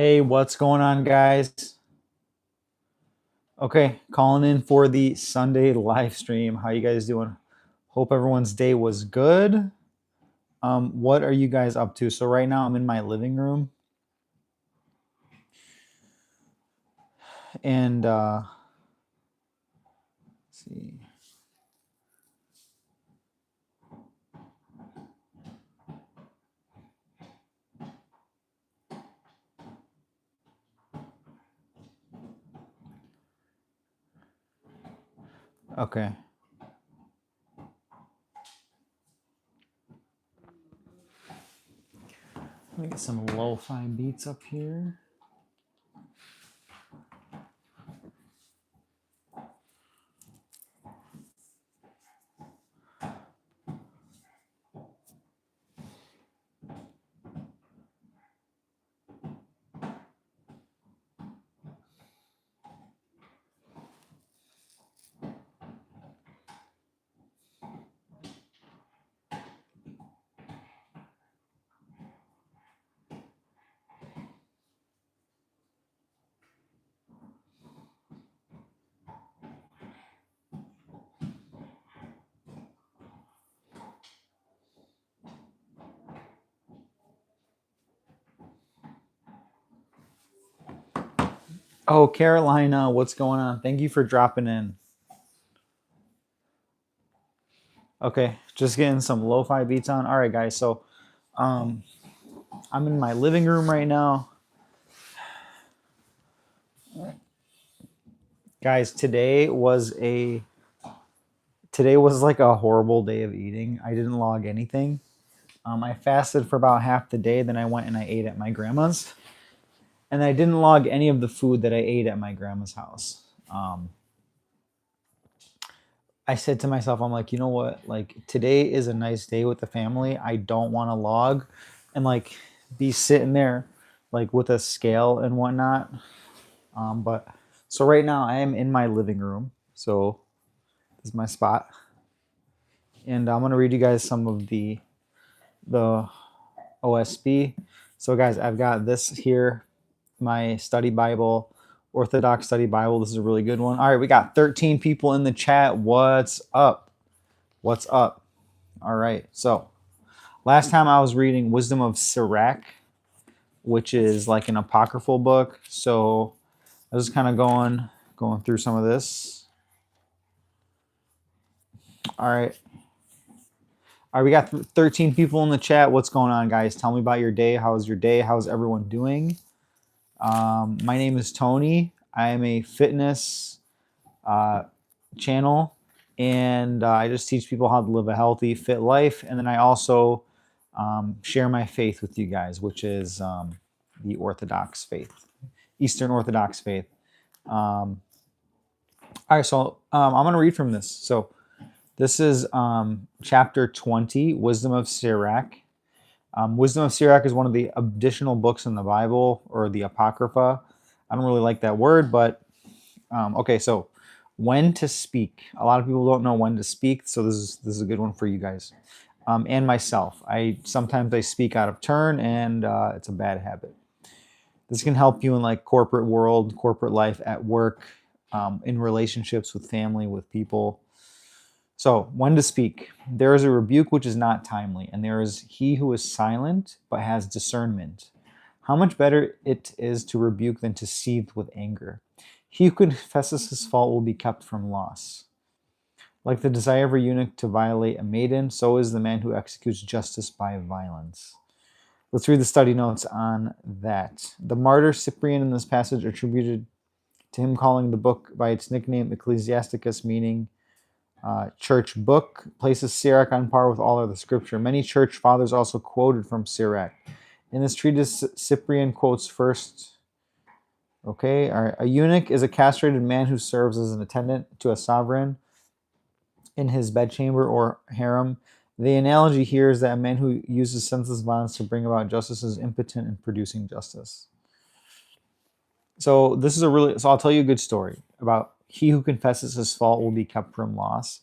Hey, what's going on, guys? Okay, calling in for the Sunday live stream. How you guys doing? Hope everyone's day was good. What are you guys up to? So right now I'm in my living room and let's see. Okay. Let me get some lo-fi beats up here. Oh, Carolina, what's going on? Thank you for dropping in. Okay, just getting some lo-fi beats on. All right, guys. So, um, I'm in my living room right now. Guys, today was like a horrible day of eating. I didn't log anything. I fasted for about half the day, then I went and I ate at my grandma's, and I didn't log any of the food that I ate at my grandma's house. Um, I said to myself, I'm like, you know what? Like today is a nice day with the family. I don't want to log and like be sitting there like with a scale and whatnot. But so right now I am in my living room. So this is my spot, and I'm gonna read you guys some of the OSB. So, guys, I've got this here, my study Bible, Orthodox study Bible. This is a really good one. All right, we got 13 people in the chat. What's up? What's up? All right. So, last time I was reading Wisdom of Sirach, which is like an apocryphal book. So, I was kind of going through some of this. All right. All right, we got 13 people in the chat. What's going on, guys? Tell me about your day. How's your day? How's everyone doing? My name is Tony. I am a fitness uh, channel, and I just teach people how to live a healthy, fit life. And then I also share my faith with you guys, which is the Orthodox faith, Eastern Orthodox faith. All right, so I'm going to read from this. So this is chapter 20, Wisdom of Sirach. Wisdom of Sirach is one of the additional books in the Bible, or the Apocrypha. I don't really like that word, but okay. So, when to speak. A lot of people don't know when to speak, so this is a good one for you guys, and myself. Sometimes I speak out of turn, and it's a bad habit. This can help you in like corporate world, corporate life, at work, in relationships with family, with people. So, when to speak. There is a rebuke which is not timely, and there is he who is silent but has discernment. How much better it is to rebuke than to seethe with anger. He who confesses his fault will be kept from loss. Like the desire of a eunuch to violate a maiden, so is the man who executes justice by violence. Let's read the study notes on that. The martyr Cyprian in this passage attributed to him calling the book by its nickname Ecclesiasticus, meaning church book, places Sirach on par with all other scripture. Many church fathers also quoted from Sirach. In this treatise, Cyprian quotes first, okay, a eunuch is a castrated man who serves as an attendant to a sovereign in his bedchamber or harem. The analogy here is that a man who uses senseless violence to bring about justice is impotent in producing justice. So I'll tell you a good story about he who confesses his fault will be kept from loss.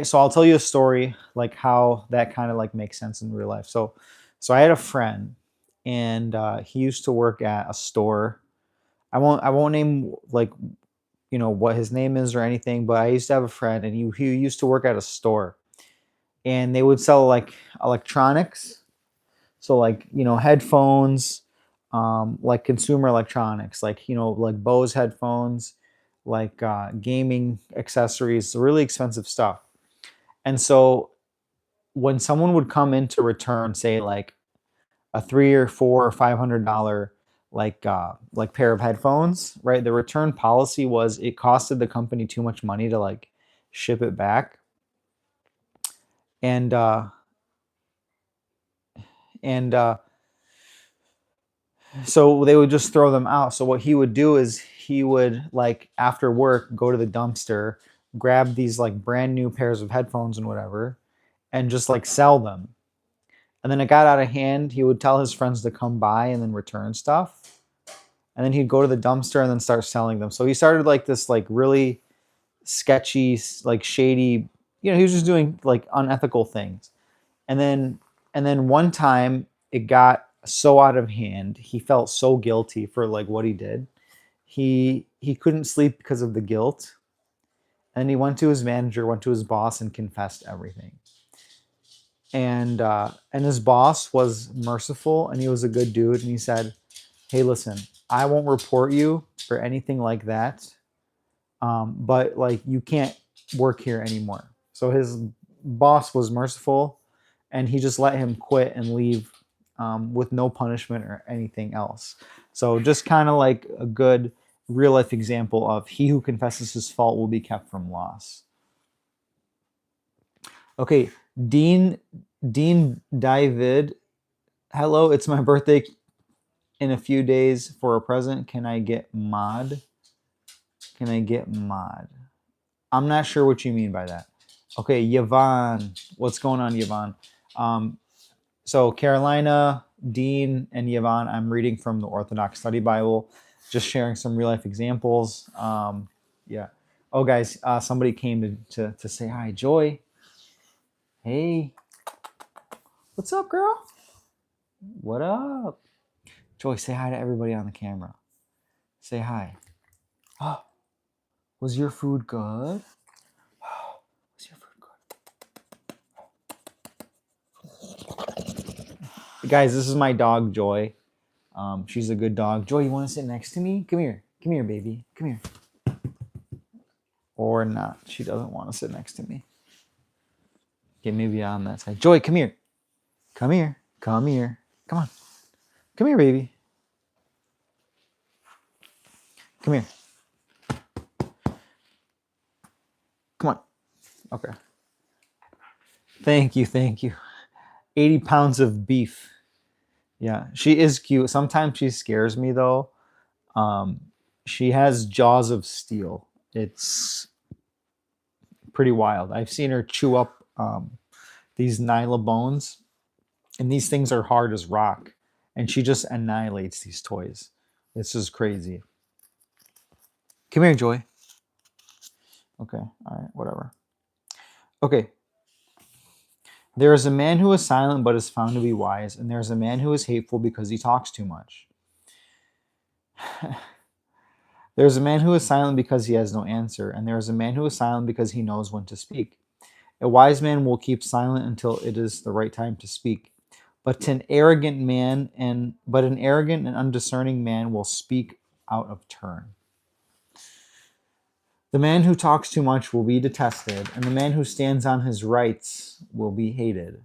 So I'll tell you a story like how that kind of like makes sense in real life. So I had a friend, and he used to work at a store. I won't name like what his name is or anything, but I used to have a friend, and he used to work at a store, and they would sell like electronics, so like headphones, like consumer electronics, like like Bose headphones, like gaming accessories, really expensive stuff. And so when someone would come in to return, say like a $300 or $400 or $500 like pair of headphones, right? The return policy was it costed the company too much money to like ship it back, and and so they would just throw them out. So what he would do is he would like after work go to the dumpster, grab these like brand new pairs of headphones and whatever, and just like sell them. And then it got out of hand. He would tell his friends to come by and then return stuff. And then he'd go to the dumpster and then start selling them. So he started like this like really sketchy, like shady, he was just doing like unethical things. And then one time it got so out of hand. He felt so guilty for like what he did. He couldn't sleep because of the guilt. And he went to his manager, went to his boss, and confessed everything. And his boss was merciful, and he was a good dude, and he said, hey, listen, I won't report you for anything like that, but like you can't work here anymore. So his boss was merciful, and he just let him quit and leave, with no punishment or anything else. So just kind of like a good real life example of he who confesses his fault will be kept from loss. Okay, Dean David, hello, it's my birthday in a few days for a present. Can I get mod? Can I get mod? I'm not sure what you mean by that. Okay, Yvonne, what's going on, Yvonne? So Carolina, Dean, and Yvonne, I'm reading from the Orthodox Study Bible, just sharing some real life examples. Yeah. Oh, guys, somebody came to say hi. Joy. Hey. What's up, girl? What up? Joy, say hi to everybody on the camera. Say hi. Oh, was your food good? Was your food good? Guys, this is my dog, Joy. She's a good dog. Joy, you want to sit next to me? Come here. Come here, baby. Come here. Or not. She doesn't want to sit next to me. Okay, maybe on that side. Joy, come here. Come here. Come here. Come on. Come here, baby. Come here. Come on. Okay. Thank you. Thank you. 80 pounds of beef. Yeah, she is cute. Sometimes she scares me, though. She has jaws of steel. It's pretty wild. I've seen her chew up these Nyla bones, and these things are hard as rock. And she just annihilates these toys. This is crazy. Come here, Joy. Okay, all right, whatever. Okay. There is a man who is silent but is found to be wise, and there is a man who is hateful because he talks too much. There is a man who is silent because he has no answer, and there is a man who is silent because he knows when to speak. A wise man will keep silent until it is the right time to speak. But an arrogant and undiscerning man will speak out of turn. The man who talks too much will be detested, and the man who stands on his rights will be hated.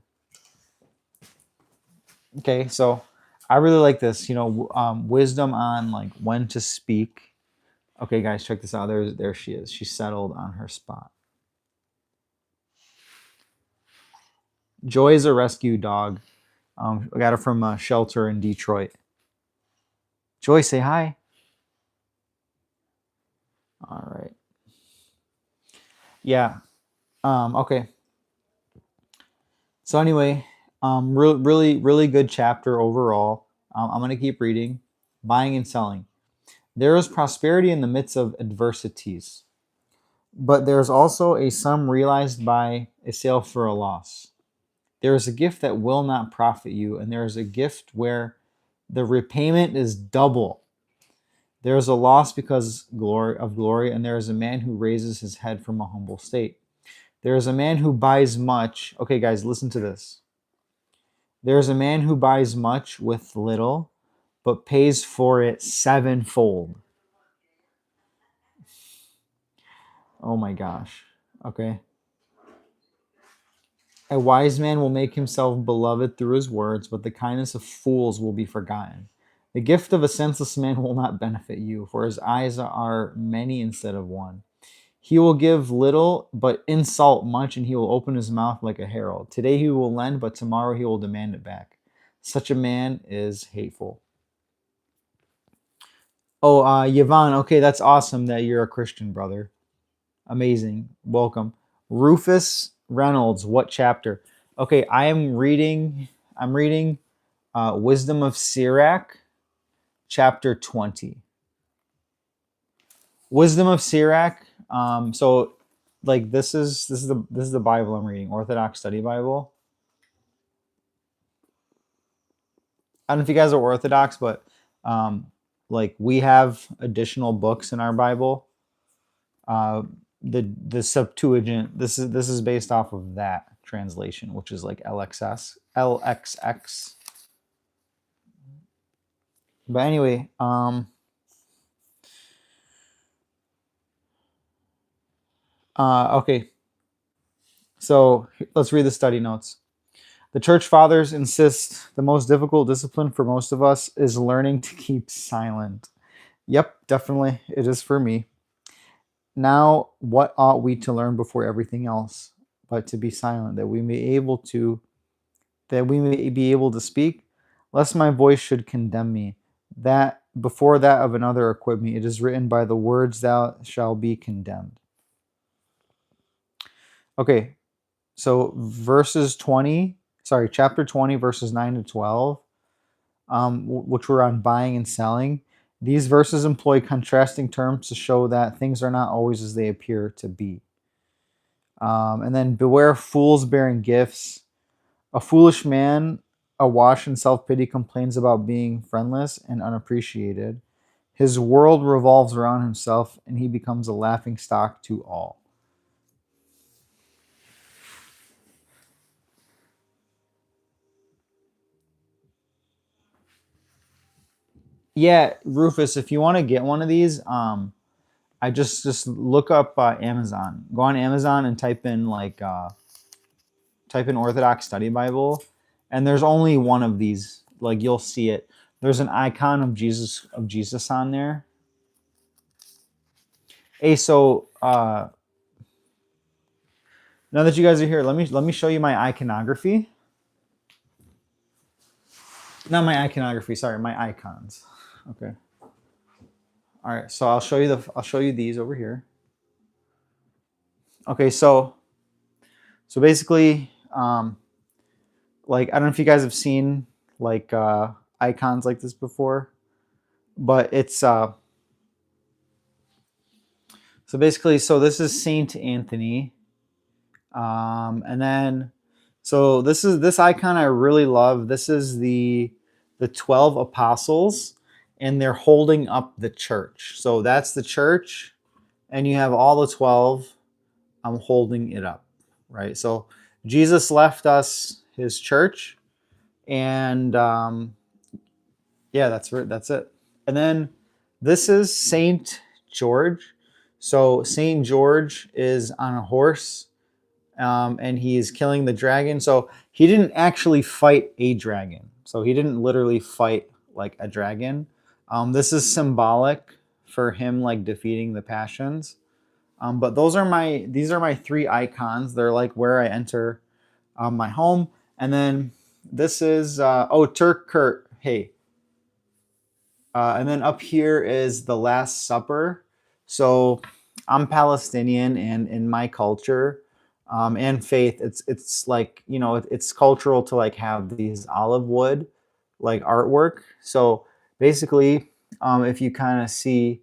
Okay, so I really like this. Wisdom on like when to speak. Okay, guys, check this out. There she is. She's settled on her spot. Joy is a rescue dog. I got her from a shelter in Detroit. Joy, say hi. All right. Yeah. Okay. So anyway, really, really good chapter overall. I'm gonna keep reading. Buying and selling. There is prosperity in the midst of adversities, but there is also a sum realized by a sale for a loss. There is a gift that will not profit you, and there is a gift where The repayment is double. There is a loss because of glory, and there is a man who raises his head from a humble state. There is a man who buys much. Okay, guys, listen to this. There is a man who buys much with little, but pays for it sevenfold. Oh my gosh. Okay. A wise man will make himself beloved through his words, but the kindness of fools will be forgotten. The gift of a senseless man will not benefit you, for his eyes are many instead of one. He will give little, but insult much, and he will open his mouth like a herald. Today he will lend, but tomorrow he will demand it back. Such a man is hateful. Oh, Yvonne, okay, that's awesome that you're a Christian, brother. Amazing. Welcome. Rufus Reynolds, what chapter? Okay, I'm reading Wisdom of Sirach, chapter 20. Wisdom of Sirach. So like this is the Bible I'm reading, Orthodox Study Bible. I don't know if you guys are Orthodox, but like we have additional books in our Bible. The Septuagint. This is based off of that translation, which is like LXX. But anyway, okay. So let's read the study notes. The church fathers insist the most difficult discipline for most of us is learning to keep silent. Yep, definitely. It is for me. Now, what ought we to learn before everything else, but to be silent, that we may be able to speak, lest my voice should condemn me, that before that of another equip me. It is written, by the words thou shalt be condemned. Okay, so chapter 20, verses 9 to 12, which were on buying and selling. These verses employ contrasting terms to show that things are not always as they appear to be. And then beware of fools bearing gifts. A foolish man, awash in self-pity, complains about being friendless and unappreciated. His world revolves around himself, and he becomes a laughing stock to all. Yeah, Rufus, if you want to get one of these, I just look up Amazon. Go on Amazon and type in Orthodox Study Bible, and there's only one of these. Like you'll see it. There's an icon of Jesus on there. Hey, so now that you guys are here, let me show you my iconography. Not my iconography, sorry, my icons. Okay. All right, so I'll show you these over here. Okay, so basically, like I don't know if you guys have seen like icons like this before, but it's so basically, so this is Saint Anthony, and then so this icon I really love. This is the 12 apostles, and they're holding up the church. So that's the church, and you have all the 12 holding it up, right? So Jesus left us his church, and yeah, that's it. And then this is Saint George. So Saint George is on a horse, and he's killing the dragon. So he didn't actually fight a dragon. So he didn't literally fight like a dragon. This is symbolic for him like defeating the passions. But these are my three icons. They're like where I enter my home. And then this is Turk Kurt. Hey. And then up here is the Last Supper. So I'm Palestinian, and in my culture and faith, it's like, you know, it's cultural to like have these olive wood like artwork. So basically, if you kind of see,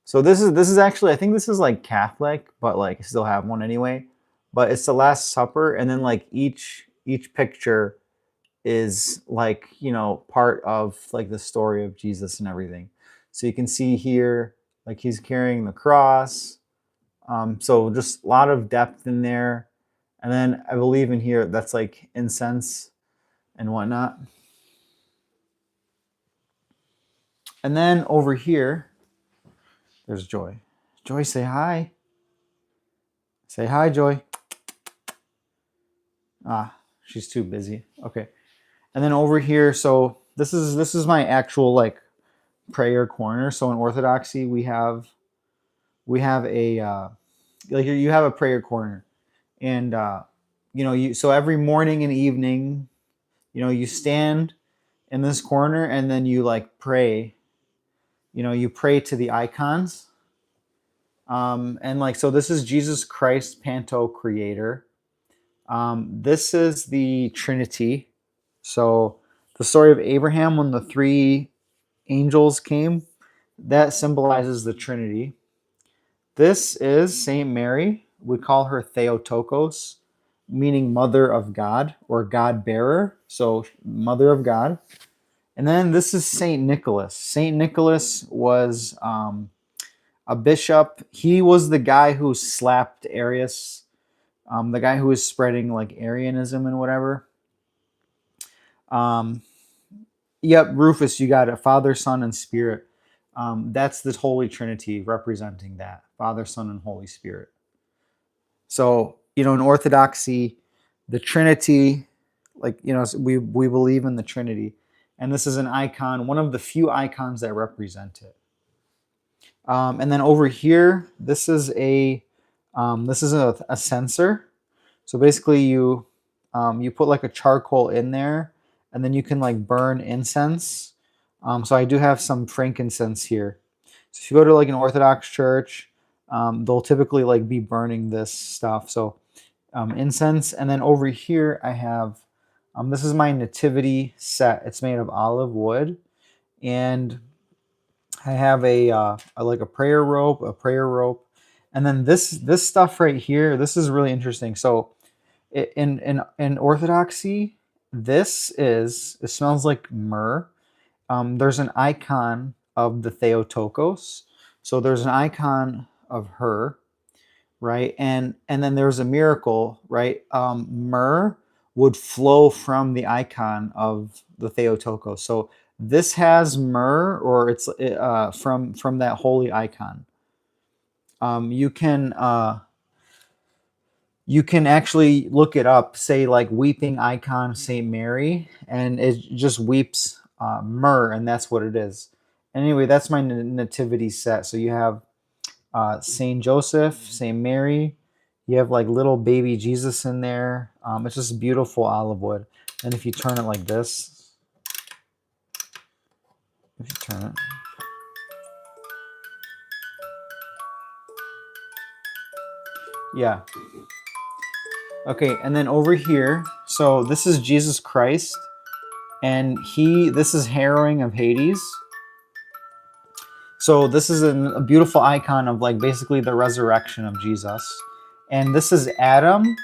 so this is actually, I think this is like Catholic, but like I still have one anyway. But it's the Last Supper, and then like each picture is like, part of like the story of Jesus and everything. So you can see here, like he's carrying the cross. So just a lot of depth in there. And then I believe in here, that's like incense and whatnot. And then over here, there's Joy. Joy, say hi. Say hi, Joy. Ah, she's too busy. Okay. And then over here, so this is my actual like prayer corner. So in Orthodoxy, we have a like you have a prayer corner, and you so every morning and evening, you stand in this corner, and then you like pray. You pray to the icons, and like so this is Jesus Christ, Panto Creator. This is the Trinity. So the story of Abraham when the three angels came, that symbolizes the Trinity. This is Saint Mary. We call her Theotokos, meaning mother of God or God bearer. So mother of God. And then this is Saint Nicholas. Saint Nicholas was a bishop. He was the guy who slapped Arius, the guy who was spreading like Arianism and whatever. Yep, Rufus, you got it. Father, Son, and Spirit. That's the Holy Trinity representing that. Father, Son, and Holy Spirit. So, in Orthodoxy, the Trinity, like, we believe in the Trinity. And this is an icon, one of the few icons that represent it. And then over here, this is a censer. So basically, you put like a charcoal in there, and then you can like burn incense. So I do have some frankincense here. So if you go to like an Orthodox church, they'll typically like be burning this stuff. So incense, and then over here I have this is my nativity set. It's made of olive wood, and I have like a prayer rope, and then this stuff right here. This is really interesting. So in Orthodoxy, it smells like myrrh. There's an icon of the Theotokos. So there's an icon of her, right? And then there's a miracle, right? Myrrh would flow from the icon of the Theotokos. So this has myrrh, or it's from that holy icon. You can actually look it up, say like weeping icon Saint Mary, and it just weeps myrrh, and that's what it is. Anyway, that's my nativity set. So you have Saint Joseph, Saint Mary. You have like little baby Jesus in there. It's just beautiful olive wood. And if you turn it like this, if you turn it, yeah. Okay, and then over here, so this is Jesus Christ, and this is harrowing of Hades. So this is a beautiful icon of like basically the resurrection of Jesus. And this is Adam,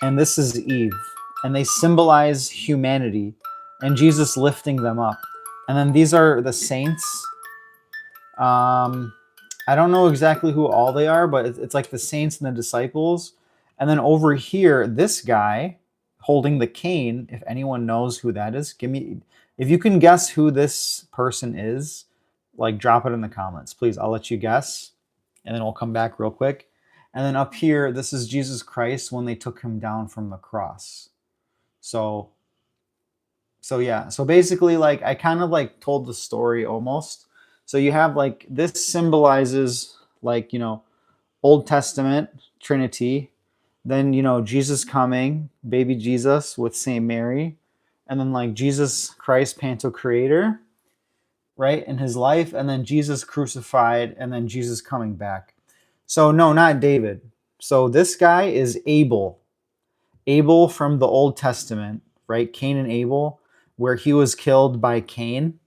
and this is Eve, and they symbolize humanity and Jesus lifting them up. And then these are the saints. I don't know exactly who all they are, but it's like the saints and the disciples. And then over here, this guy holding the cane, if anyone knows who that is, if you can guess who this person is, like drop it in the comments, please. I'll let you guess, and then we'll come back real quick. And then up here, this is Jesus Christ when they took him down from the cross. So yeah. So basically, like I kind of like told the story almost. So you have like this symbolizes like, Old Testament Trinity, then, Jesus coming, baby Jesus with Saint Mary, and then like Jesus Christ, Panto Creator, right, in his life, and then Jesus crucified, and then Jesus coming back. So no, not David. So this guy is Abel. Abel from the Old Testament, right? Cain and Abel, where he was killed by Cain.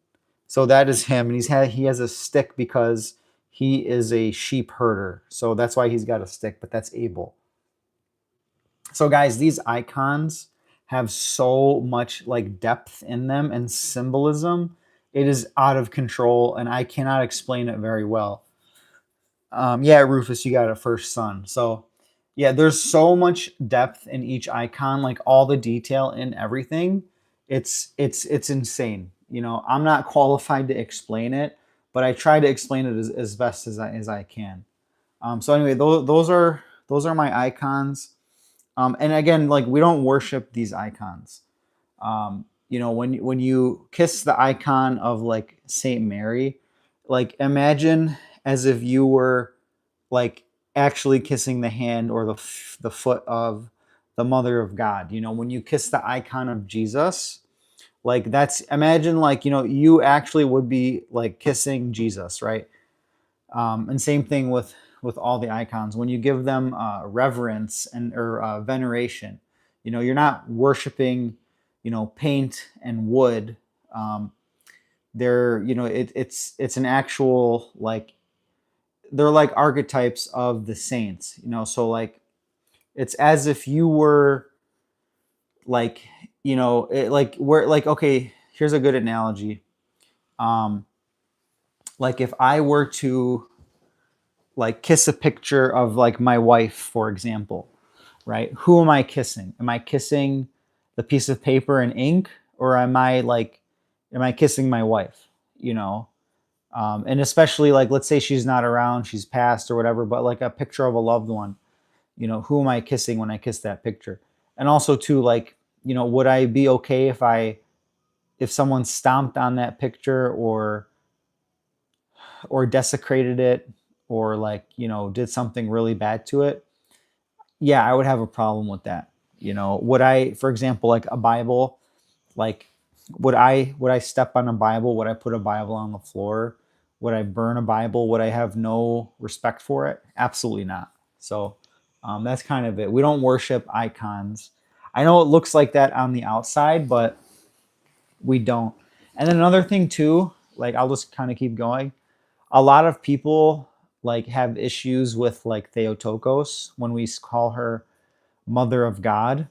So that is him, and he has a stick because he is a sheep herder. So that's why he's got a stick, but that's Abel. So guys, these icons have so much like depth in them and symbolism. It is out of control, and I cannot explain it very well. Yeah, Rufus, you got a first son. So, yeah, there's so much depth in each icon, like all the detail in everything. It's insane. I'm not qualified to explain it, but I try to explain it as best as I can. So anyway, those are my icons. And again, like we don't worship these icons. When you kiss the icon of like Saint Mary, like imagine as if you were like actually kissing the hand or the foot of the Mother of God. When you kiss the icon of Jesus, like that's imagine like you actually would be like kissing Jesus, right? And same thing with all the icons. When you give them reverence and or veneration, you're not worshiping, paint and wood. Um, they're it's an actual like they're like archetypes of the saints. So like it's as if you were like like we're like okay. Here's a good analogy. Um, like if I were to like kiss a picture of like my wife, for example, right? Who am I kissing? Am I kissing the piece of paper and ink, or am I kissing my wife? And especially like, let's say she's not around, she's passed or whatever, but like a picture of a loved one, who am I kissing when I kiss that picture? And also too, like, would I be okay if someone stomped on that picture or desecrated it or like did something really bad to it? Yeah, I would have a problem with that. Would I, for example, like a Bible, like would I step on a Bible? Would I put a Bible on the floor? Would I burn a Bible? Would I have no respect for it? Absolutely not. So that's kind of it. We don't worship icons. I know it looks like that on the outside, but we don't. And then another thing too, like I'll just kind of keep going. A lot of people like have issues with like Theotokos when we call her Mother of God.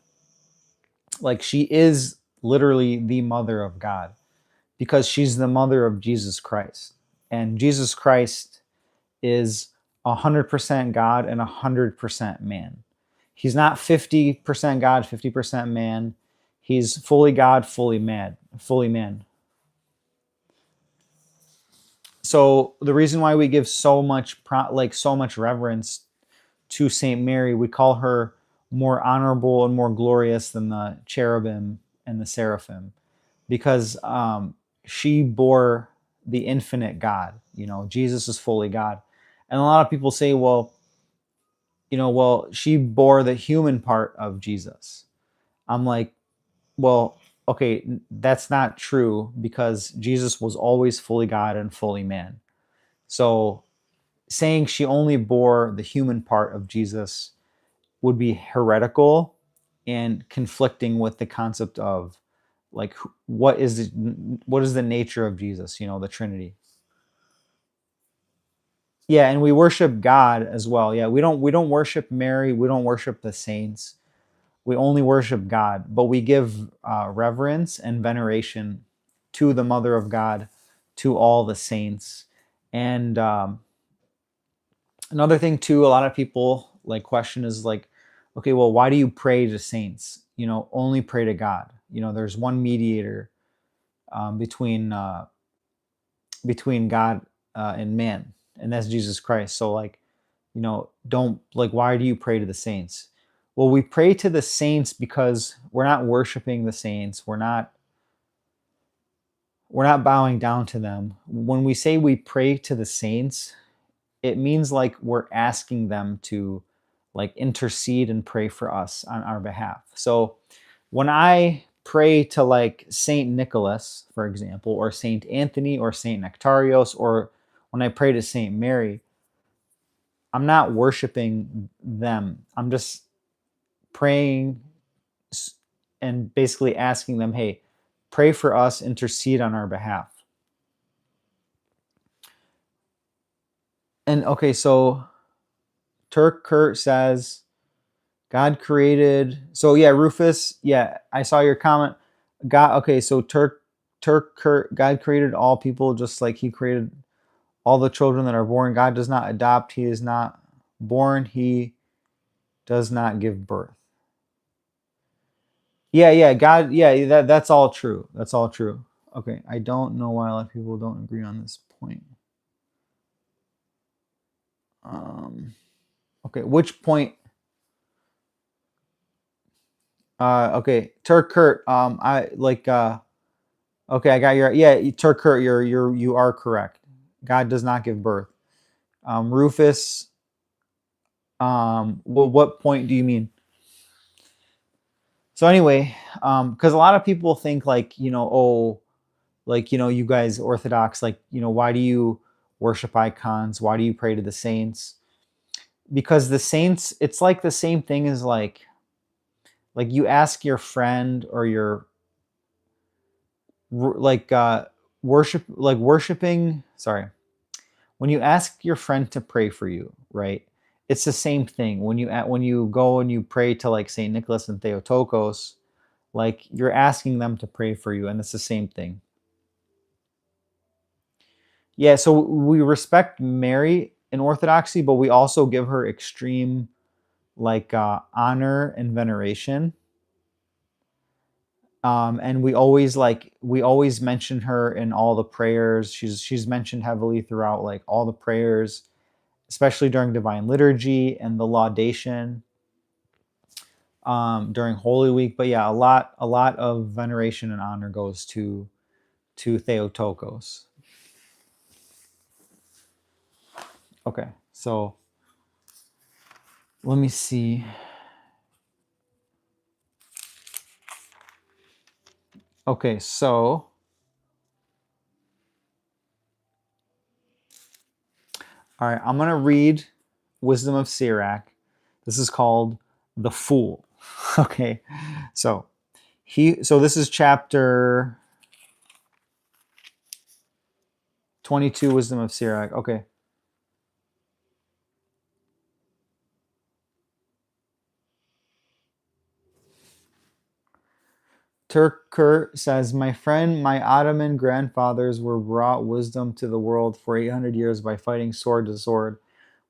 Like she is literally the Mother of God because she's the mother of Jesus Christ. And Jesus Christ is 100% God and 100% man. He's not 50% God, 50% man. He's fully God, fully man. So the reason why we give so much reverence to Saint Mary, we call her more honorable and more glorious than the cherubim and the seraphim, because she bore the infinite God. Jesus is fully God, and a lot of people say, well, she bore the human part of Jesus. I'm like, well, okay, that's not true because Jesus was always fully God and fully man. So saying she only bore the human part of Jesus would be heretical and conflicting with the concept of like what is the nature of Jesus, the Trinity. Yeah, and we worship God as well. Yeah, we don't worship Mary, we don't worship the saints. We only worship God, but we give reverence and veneration to the Mother of God, to all the saints. And another thing too, a lot of people like question is like, okay, well, why do you pray to saints? Only pray to God. There's one mediator between God and man, and that's Jesus Christ. So like, don't like, why do you pray to the saints? Well, we pray to the saints because we're not worshiping the saints. We're not bowing down to them. When we say we pray to the saints, it means like we're asking them to like intercede and pray for us on our behalf. So when I pray to like Saint Nicholas, for example, or Saint Anthony or Saint Nectarios, or when I pray to Saint Mary, I'm not worshiping them. I'm just praying and basically asking them, hey, pray for us, intercede on our behalf. And okay, so Turk Kurt says, God created. So yeah, Rufus. Yeah, I saw your comment. God. Okay, so God created all people just like He created all the children that are born. God does not adopt. He is not born. He does not give birth. Yeah, yeah, God. Yeah, that's all true. That's all true. Okay, I don't know why a lot of people don't agree on this point. Um, okay, which point? Okay, Turk Kurt. I like. Okay, I got your. Yeah, Turk Kurt. You are correct. God does not give birth. Rufus. Well, what point do you mean? So anyway, because a lot of people think like oh, like you guys Orthodox, like why do you worship icons? Why do you pray to the saints? Because the saints, it's like the same thing as like you ask your friend or your like worshiping. Sorry, when you ask your friend to pray for you, right? It's the same thing when you go and you pray to like Saint Nicholas and Theotokos, like you're asking them to pray for you, and it's the same thing. Yeah, so we respect Mary in Orthodoxy, but we also give her extreme like honor and veneration. And we always mention her in all the prayers. She's mentioned heavily throughout like all the prayers, especially during Divine Liturgy and the Laudation during Holy Week. But yeah, a lot of veneration and honor goes to Theotokos. Okay, so let me see. Okay, so all right, I'm gonna read Wisdom of Sirach. This is called the Fool. Okay, so this is chapter 22, Wisdom of Sirach. Okay. Turkur says, my friend, my Ottoman grandfathers were brought wisdom to the world for 800 years by fighting sword to sword.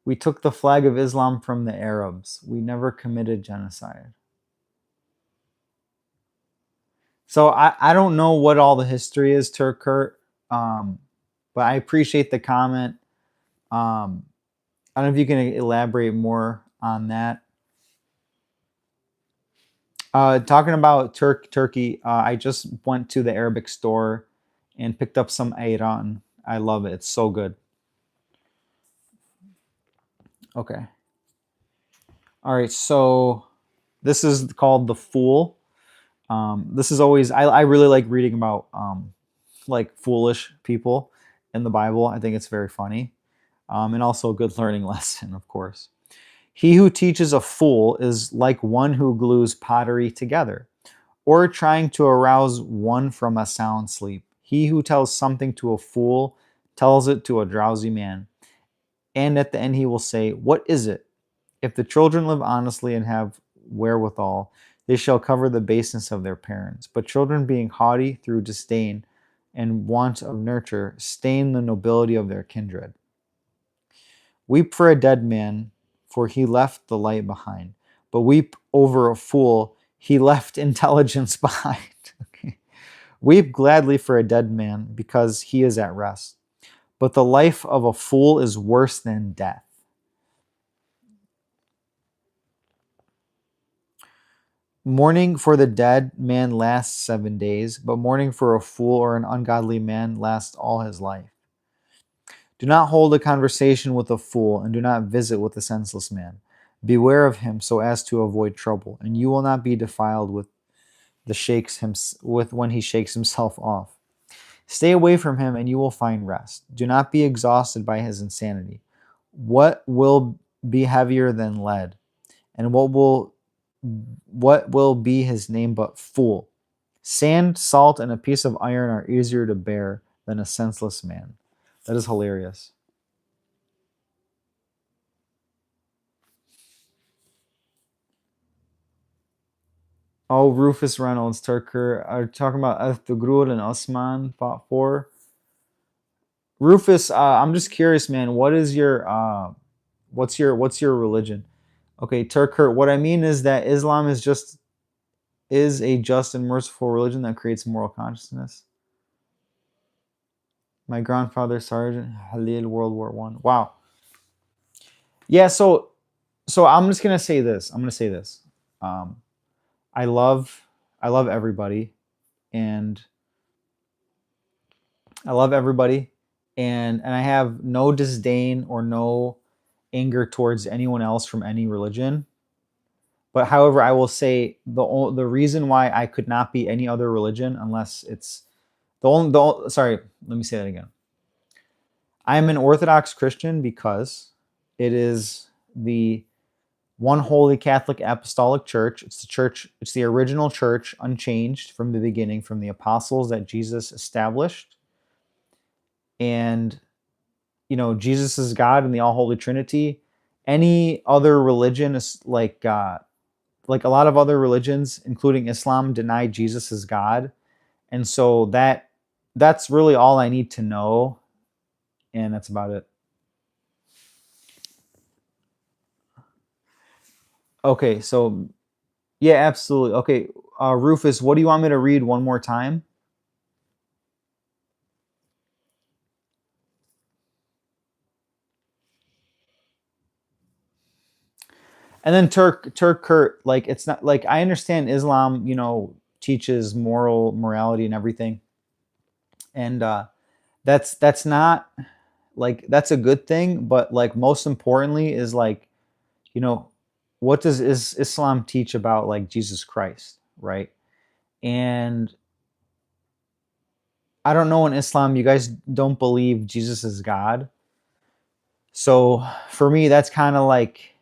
We took the flag of Islam from the Arabs. We never committed genocide. So I don't know what all the history is, Turkur, but I appreciate the comment. Um, I don't know if you can elaborate more on that. Talking about Turkey, I just went to the Arabic store and picked up some ayran. I love it. It's so good. Okay. All right. So this is called The Fool. This is always, I really like reading about like foolish people in the Bible. I think it's very funny, and also a good learning lesson, of course. He who teaches a fool is like one who glues pottery together, or trying to arouse one from a sound sleep. He who tells something to a fool tells it to a drowsy man, and at the end he will say, what is it? If the children live honestly and have wherewithal, they shall cover the baseness of their parents. But children being haughty through disdain and want of nurture stain the nobility of their kindred. Weep for a dead man, for he left the light behind. But weep over a fool, he left intelligence behind. Okay. Weep gladly for a dead man, because he is at rest. But the life of a fool is worse than death. Mourning for the dead man lasts 7 days, but mourning for a fool or an ungodly man lasts all his life. Do not hold a conversation with a fool, and do not visit with a senseless man. Beware of him so as to avoid trouble, and you will not be defiled with when he shakes himself off. Stay away from him, and you will find rest. Do not be exhausted by his insanity. What will be heavier than lead? And what will be his name but fool? Sand, salt, and a piece of iron are easier to bear than a senseless man. That is hilarious. Oh, Rufus Reynolds, Turker are talking about Ertugrul and Osman fought for. Rufus, I'm just curious, man. What's your religion? Okay, Turker. What I mean is that Islam is a just and merciful religion that creates moral consciousness. My grandfather, Sergeant Halil, World War One. Wow. Yeah. So I'm just gonna say this. I'm gonna say this. Um, I love I love everybody, and I love everybody, and I have no disdain or no anger towards anyone else from any religion. But however, I will say the reason why I could not be any other religion unless it's sorry, let me say that again. I am an Orthodox Christian because it is the one holy Catholic Apostolic Church. It's the original church, unchanged from the beginning, from the apostles that Jesus established. And Jesus is God in the all holy Trinity. Any other religion is like a lot of other religions, including Islam, deny Jesus as God. And so that's really all I need to know, and that's about it. Okay, so yeah, absolutely. Okay, Rufus, what do you want me to read one more time? And then Turk Kurt, like it's not like I understand Islam, teaches morality and everything, and that's not like that's a good thing, but like most importantly is like you know what does Islam teach about like Jesus Christ, right? And I don't know, in Islam you guys don't believe Jesus is God. So for me that's kind of like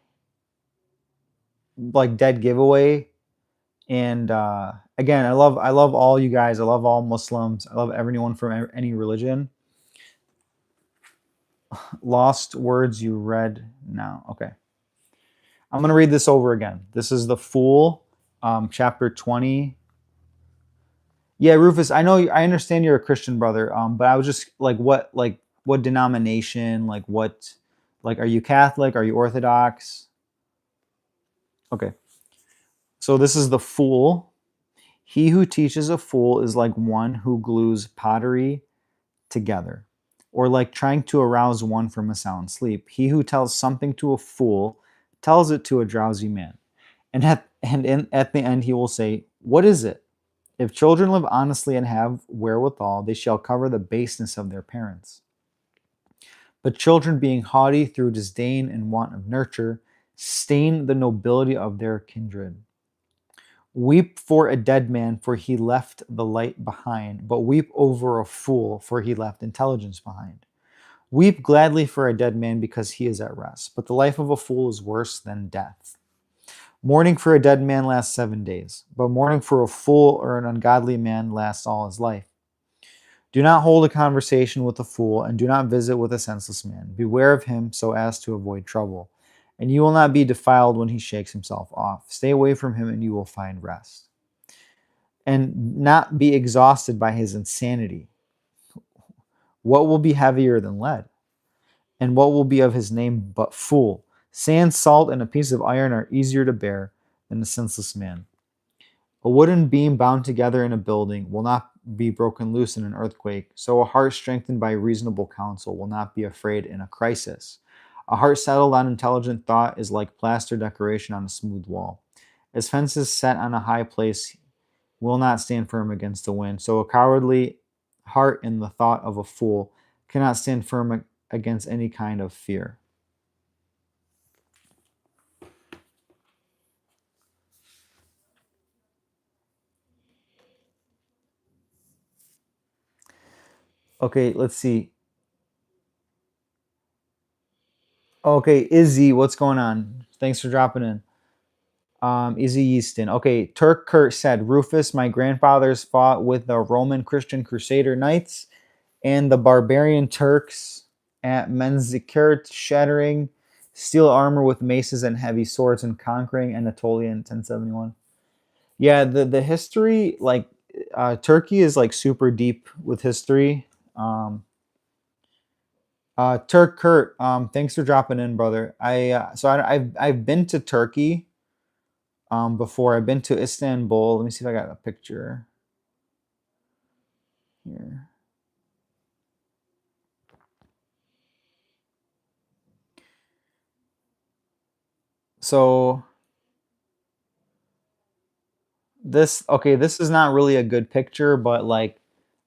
dead giveaway. And again, I love all you guys. I love all Muslims. I love everyone from any religion. Lost words you read now. Okay. I'm going to read this over again. This is the Fool, chapter 20. Yeah, Rufus, I understand you're a Christian brother, but I was just what denomination, like are you Catholic? Are you Orthodox? Okay. So this is the Fool. He who teaches a fool is like one who glues pottery together, or like trying to arouse one from a sound sleep. He who tells something to a fool tells it to a drowsy man, and at the end he will say, "What is it?" If children live honestly and have wherewithal, they shall cover the baseness of their parents. But children, being haughty through disdain and want of nurture, stain the nobility of their kindred. Weep for a dead man, for he left the light behind, but weep over a fool, for he left intelligence behind. Weep gladly for a dead man, because he is at rest, but the life of a fool is worse than death. Mourning for a dead man lasts 7 days, but mourning for a fool or an ungodly man lasts all his life. Do not hold a conversation with a fool, and do not visit with a senseless man. Beware of him so as to avoid trouble, and you will not be defiled when he shakes himself off. Stay away from him, and you will find rest. And not be exhausted by his insanity. What will be heavier than lead? And what will be of his name but fool? Sand, salt, and a piece of iron are easier to bear than a senseless man. A wooden beam bound together in a building will not be broken loose in an earthquake, so a heart strengthened by reasonable counsel will not be afraid in a crisis. A heart settled on intelligent thought is like plaster decoration on a smooth wall. As fences set on a high place will not stand firm against the wind, so a cowardly heart in the thought of a fool cannot stand firm against any kind of fear. Okay, let's see. Okay, Izzy, what's going on? Thanks for dropping in. Izzy Easton. Okay, Turk Kurt said, Rufus, my grandfathers fought with the Roman Christian Crusader Knights and the barbarian Turks at Menzikert, shattering steel armor with maces and heavy swords and conquering Anatolia in 1071. Yeah, the history, like Turkey is like super deep with history. Um, Turk Kurt, thanks for dropping in, brother. I've been to Turkey before. I've been to Istanbul. Let me see if I got a picture here. So this is not really a good picture, but like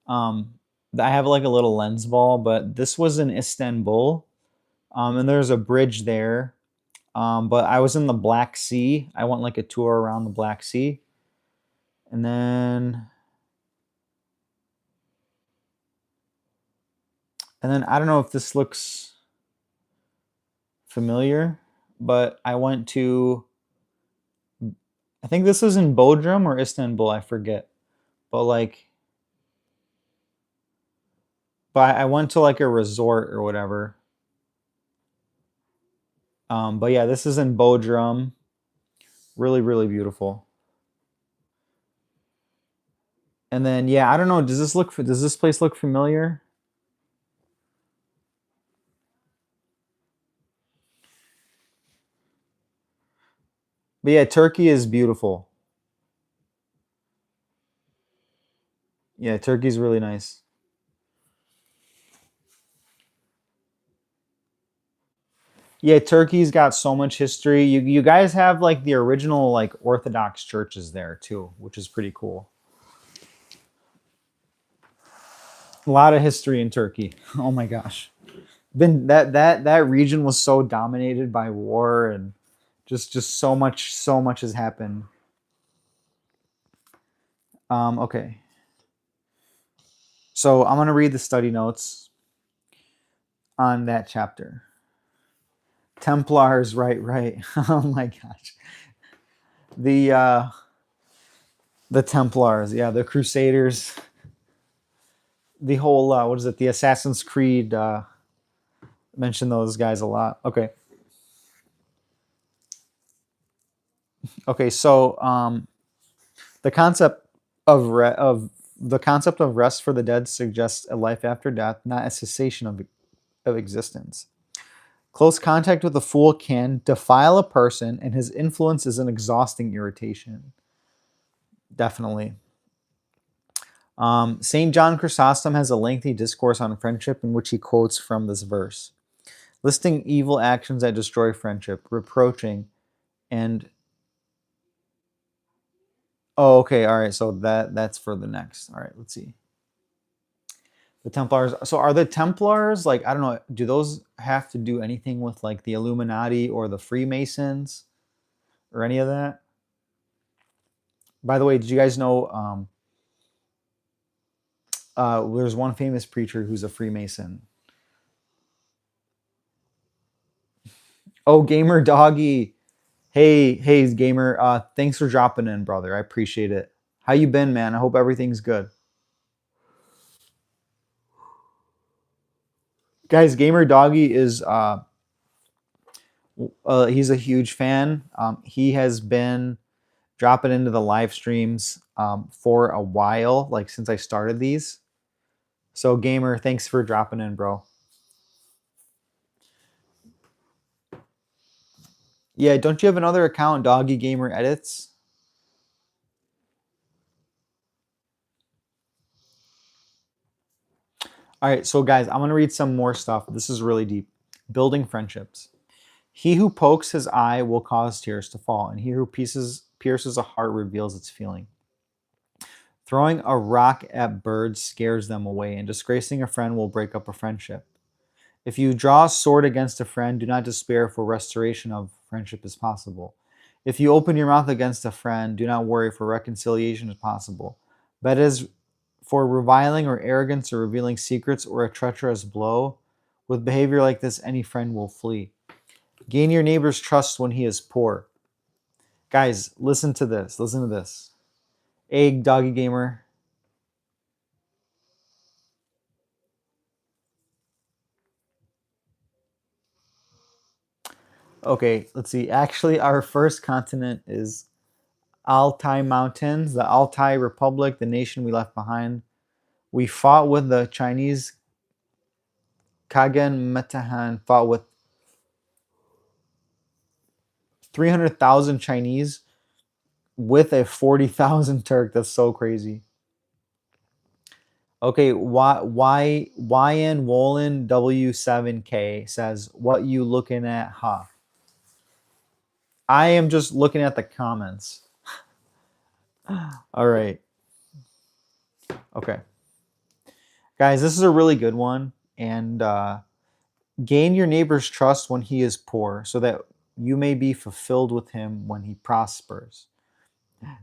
um I have like a little lens ball, but this was in Istanbul. And there's a bridge there. But I was in the Black Sea. I went like a tour around the Black Sea. And then I don't know if this looks familiar, but I think this is in Bodrum or Istanbul, I forget. But like but I went to like a resort or whatever. But yeah, this is in Bodrum. Really, really beautiful. And then yeah, I don't know, does this place look familiar? But yeah, Turkey is beautiful. Yeah, Turkey's really nice. Yeah, Turkey's got so much history. You guys have like the original like Orthodox churches there too, which is pretty cool. A lot of history in Turkey. Oh my gosh. Been that region was so dominated by war and just so much has happened. Okay. So I'm gonna read the study notes on that chapter. Templars, right, right. Oh my gosh. The uh the Templars, yeah, the Crusaders, the whole what is it? The Assassin's Creed mention those guys a lot. Okay. Okay, so the concept of the concept of rest for the dead suggests a life after death, not a cessation of existence. Close contact with a fool can defile a person, and his influence is an exhausting irritation. Definitely. St. John Chrysostom has a lengthy discourse on friendship in which he quotes from this verse, listing evil actions that destroy friendship, reproaching, and oh, okay, all right. So that's for the next. All right, let's see. The Templars. So are the Templars like I don't know? Do those have to do anything with like the Illuminati or the Freemasons or any of that? By the way, did you guys know? There's one famous preacher who's a Freemason. Oh, Gamer Doggy. Hey, Gamer. Thanks for dropping in, brother. I appreciate it. How you been, man? I hope everything's good. Guys, Gamer Doggy is he's a huge fan. He has been dropping into the live streams for a while, like since I started these. So, Gamer, thanks for dropping in, bro. Yeah, don't you have another account, Doggy Gamer Edits? All right, so guys, I'm gonna read some more stuff. This is really deep. Building friendships. He who pokes his eye will cause tears to fall, and he who pierces a heart reveals its feeling. Throwing a rock at birds scares them away, and disgracing a friend will break up a friendship. If you draw a sword against a friend, do not despair, for restoration of friendship is possible. If you open your mouth against a friend, do not worry, for reconciliation is possible. That is, for reviling or arrogance or revealing secrets or a treacherous blow, with behavior like this, any friend will flee. Gain your neighbor's trust when he is poor. Guys, listen to this. Listen to this. Egg, Doggy Gamer. Okay, let's see. Actually, our first continent is Altai Mountains, the Altai Republic, the nation we left behind. We fought with the Chinese. Kagan Metahan fought with 300,000 Chinese with a 40,000 Turk. That's so crazy. Okay, YN Wolin W7K says, "What you looking at, huh?" I am just looking at the comments. All right. Okay. Guys, this is a really good one. And gain your neighbor's trust when he is poor, so that you may be fulfilled with him when he prospers.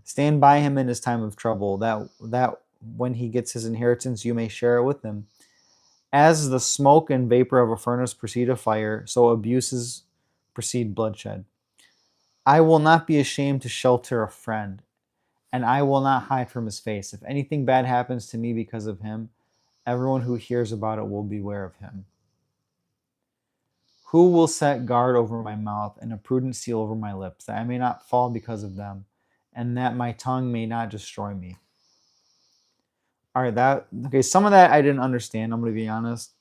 Stand by him in his time of trouble, that when he gets his inheritance, you may share it with him. As the smoke and vapor of a furnace precede a fire, so abuses precede bloodshed. I will not be ashamed to shelter a friend, and I will not hide from his face. If anything bad happens to me because of him, everyone who hears about it will beware of him. Who will set guard over my mouth and a prudent seal over my lips, that I may not fall because of them, and that my tongue may not destroy me? All right, okay. Some of that I didn't understand. I'm going to be honest,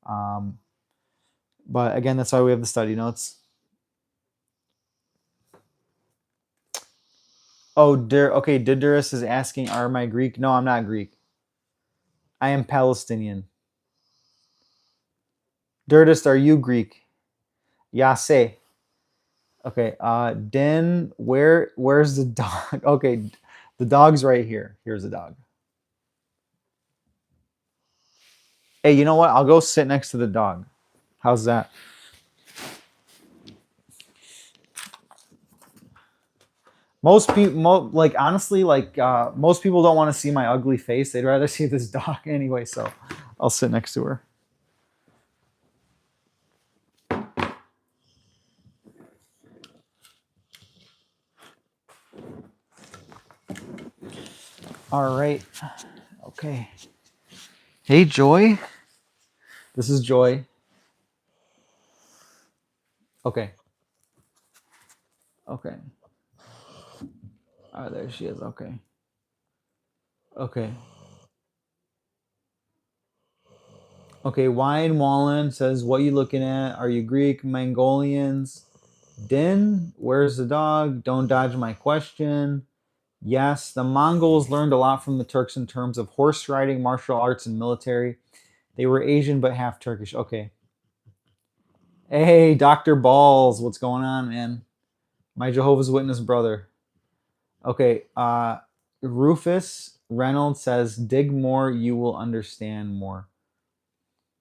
but again, that's why we have the study notes. Oh, okay. Diderus is asking, "Are my Greek?" No, I'm not Greek. I am Palestinian. Dirtist, are you Greek? Yase. Okay. Den, where's the dog? Okay, the dog's right here. Here's the dog. Hey, you know what? I'll go sit next to the dog. How's that? Most people, like honestly, most people don't want to see my ugly face. They'd rather see this dog anyway. So I'll sit next to her. All right. Okay. Hey, Joy. This is Joy. Okay. Okay. Oh, there she is. Okay. Okay. Okay. Wine Wallen says, "What you looking at? Are you Greek? Mongolians?" Din, where's the dog? Don't dodge my question. Yes, the Mongols learned a lot from the Turks in terms of horse riding, martial arts, and military. They were Asian but half Turkish. Okay. Hey, Dr. Balls, what's going on, man? My Jehovah's Witness brother. Okay. Rufus Reynolds says, "Dig more, you will understand more."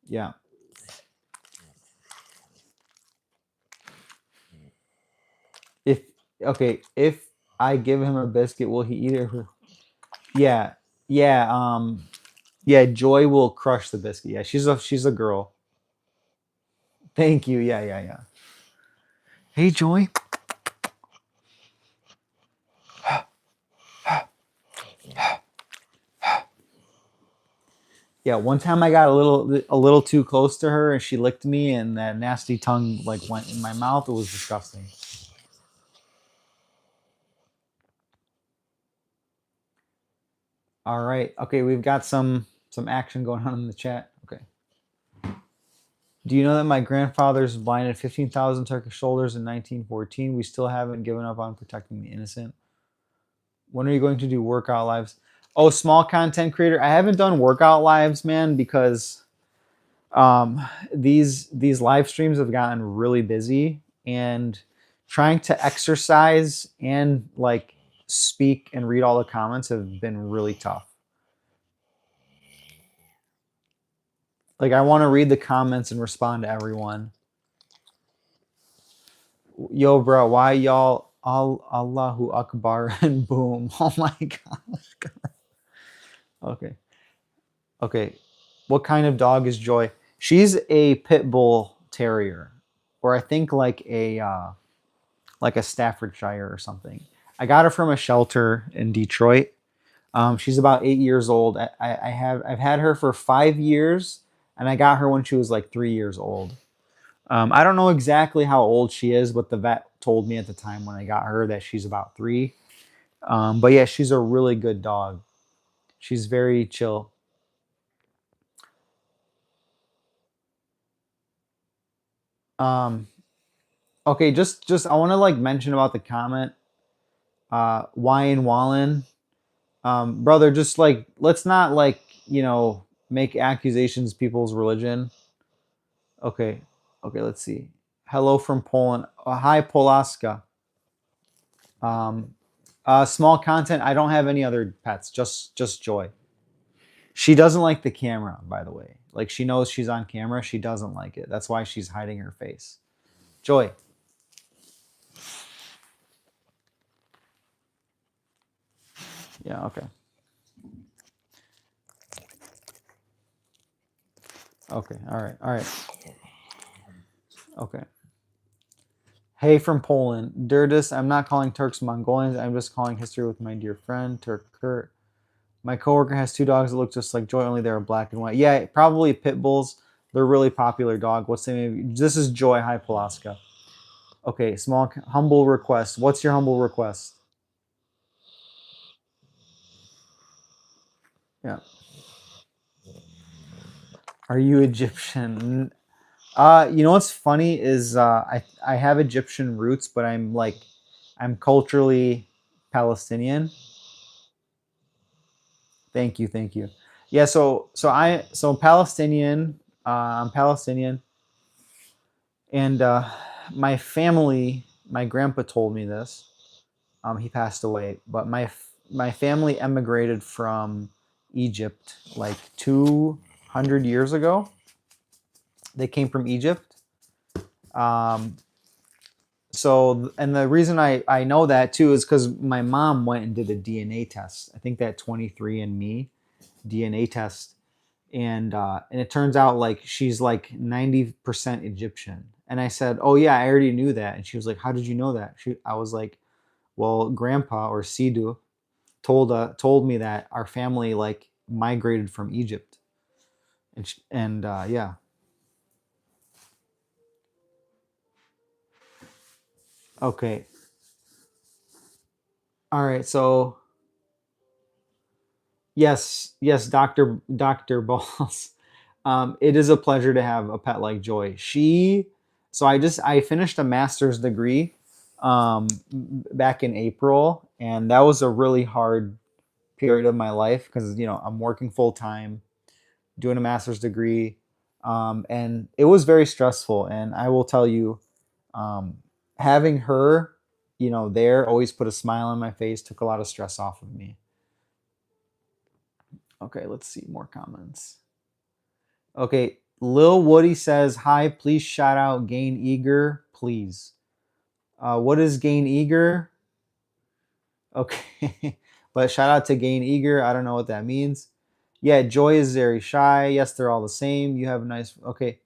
Yeah. If if I give him a biscuit, will he eat it? Yeah. Yeah. Yeah, Joy will crush the biscuit. Yeah, she's a girl. Thank you. Yeah, yeah, yeah. Hey, Joy. Yeah, one time I got a little too close to her and she licked me and that nasty tongue like went in my mouth. It was disgusting. All right. Okay, we've got some action going on in the chat. Okay. Do you know that my grandfather's blinded 15,000 Turkish soldiers in 1914? We still haven't given up on protecting the innocent. When are you going to do workout lives? Oh, small content creator. I haven't done workout lives, man, because these live streams have gotten really busy, and trying to exercise and like speak and read all the comments have been really tough. Like I want to read the comments and respond to everyone. Yo, bro, why y'all Allahu Akbar and boom? Oh my gosh. Okay. Okay. What kind of dog is Joy? She's a pit bull terrier, or I think like a Staffordshire or something. I got her from a shelter in Detroit. She's about 8 years old. I've had her for 5 years, and I got her when she was like 3 years old. I don't know exactly how old she is, but the vet told me at the time when I got her that she's about 3. But yeah, she's a really good dog. She's very chill. Um, okay, just I want to like mention about the comment. Wyan Wallen, brother, just like let's not like make accusations people's religion. Okay, okay, let's see. Hello from Poland. Hi, Polaska. Um, small content. I don't have any other pets. Just Joy. She doesn't like the camera, by the way. Like she knows she's on camera. She doesn't like it. That's why she's hiding her face. Joy. Yeah. Okay. Okay. All right. All right. Okay. Hey from Poland. Durdis, I'm not calling Turks Mongolians. I'm just calling history with my dear friend, Turk Kurt. My coworker has two dogs that look just like Joy, only they're black and white. Yeah, probably pit bulls. They're a really popular dog. What's the name? This is Joy. Hi, Pulaska. Okay, small, humble request. What's your humble request? Yeah. Are you Egyptian? You know what's funny is I have Egyptian roots, but I'm culturally Palestinian. Thank you, thank you. Yeah, so Palestinian. I'm Palestinian, and my family, my grandpa told me this. He passed away, but my family emigrated from Egypt like 200 years ago. They came from Egypt. Um, and the reason I know that too is because my mom went and did a DNA test. I think that 23andMe DNA test, and it turns out like she's like 90% Egyptian. And I said, "Oh yeah, I already knew that." And she was like, "How did you know that?" I was like, "Well, Grandpa or Sidu told me that our family like migrated from Egypt." And yeah. Okay. All right. So yes, Doctor Balls. It is a pleasure to have a pet like Joy. I finished a master's degree back in April, and that was a really hard period of my life because I'm working full time, doing a master's degree, and it was very stressful. And I will tell you, um, having her, there always put a smile on my face, took a lot of stress off of me. Okay, let's see more comments. Okay, Lil Woody says, "Hi, please shout out Gain Eager, please." What is Gain Eager? Okay, but shout out to Gain Eager. I don't know what that means. Yeah, Joy is very shy. Yes, they're all the same. You have a nice. Okay,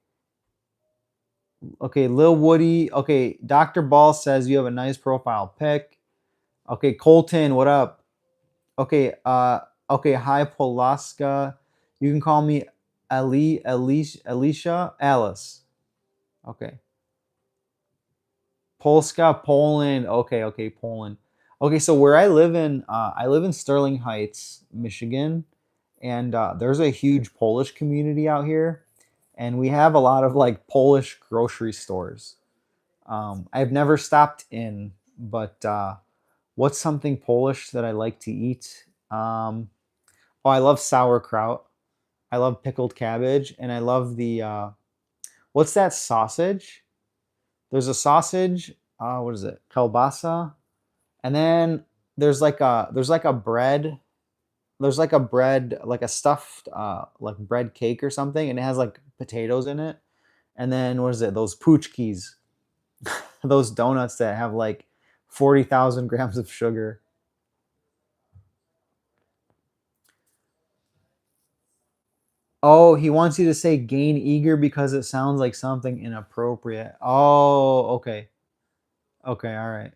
okay, Lil Woody. Okay, Dr. Ball says you have a nice profile pic. Okay, Colton, what up? Okay, okay, hi Polaska. You can call me Alicia, Alice. Okay. Polska, Poland. Okay, okay, Poland. Okay, so where I live in Sterling Heights, Michigan, and there's a huge Polish community out here, and we have a lot of like Polish grocery stores. I've never stopped in, but what's something Polish that I like to eat? Oh, I love sauerkraut. I love pickled cabbage, and I love the what's that sausage? There's a sausage. What is it? Kielbasa. And then there's like a bread. There's like a bread, like a stuffed like bread cake or something, and it has like potatoes in it. And then what is it? Those poochkis, those donuts that have like 40,000 grams of sugar. Oh, he wants you to say gain eager because it sounds like something inappropriate. Oh, okay. Okay, all right.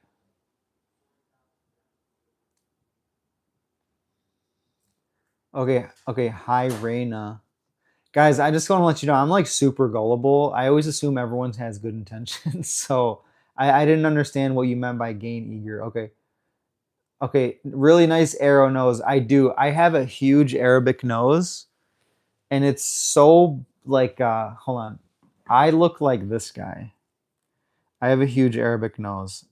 Okay, okay. Hi, Reina. Guys, I just want to let you know I'm like super gullible. I always assume everyone has good intentions. So I didn't understand what you meant by gain eager. Okay. Okay, really nice arrow nose. I do. I have a huge Arabic nose, and it's so like hold on. I look like this guy. I have a huge Arabic nose.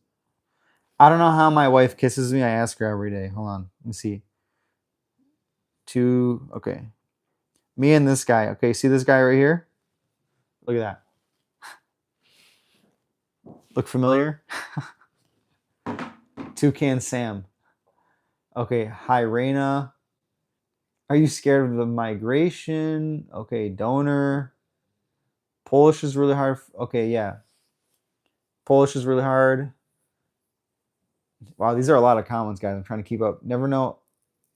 I don't know how my wife kisses me. I ask her every day. Hold on. Let me see. Two. Okay. Me and this guy. Okay, see this guy right here? Look at that. Look familiar? Toucan Sam. Okay, hi Raina. Are you scared of the migration? Okay, donor. Polish is really hard. Okay, yeah. Polish is really hard. Wow, these are a lot of comments, guys. I'm trying to keep up. Never know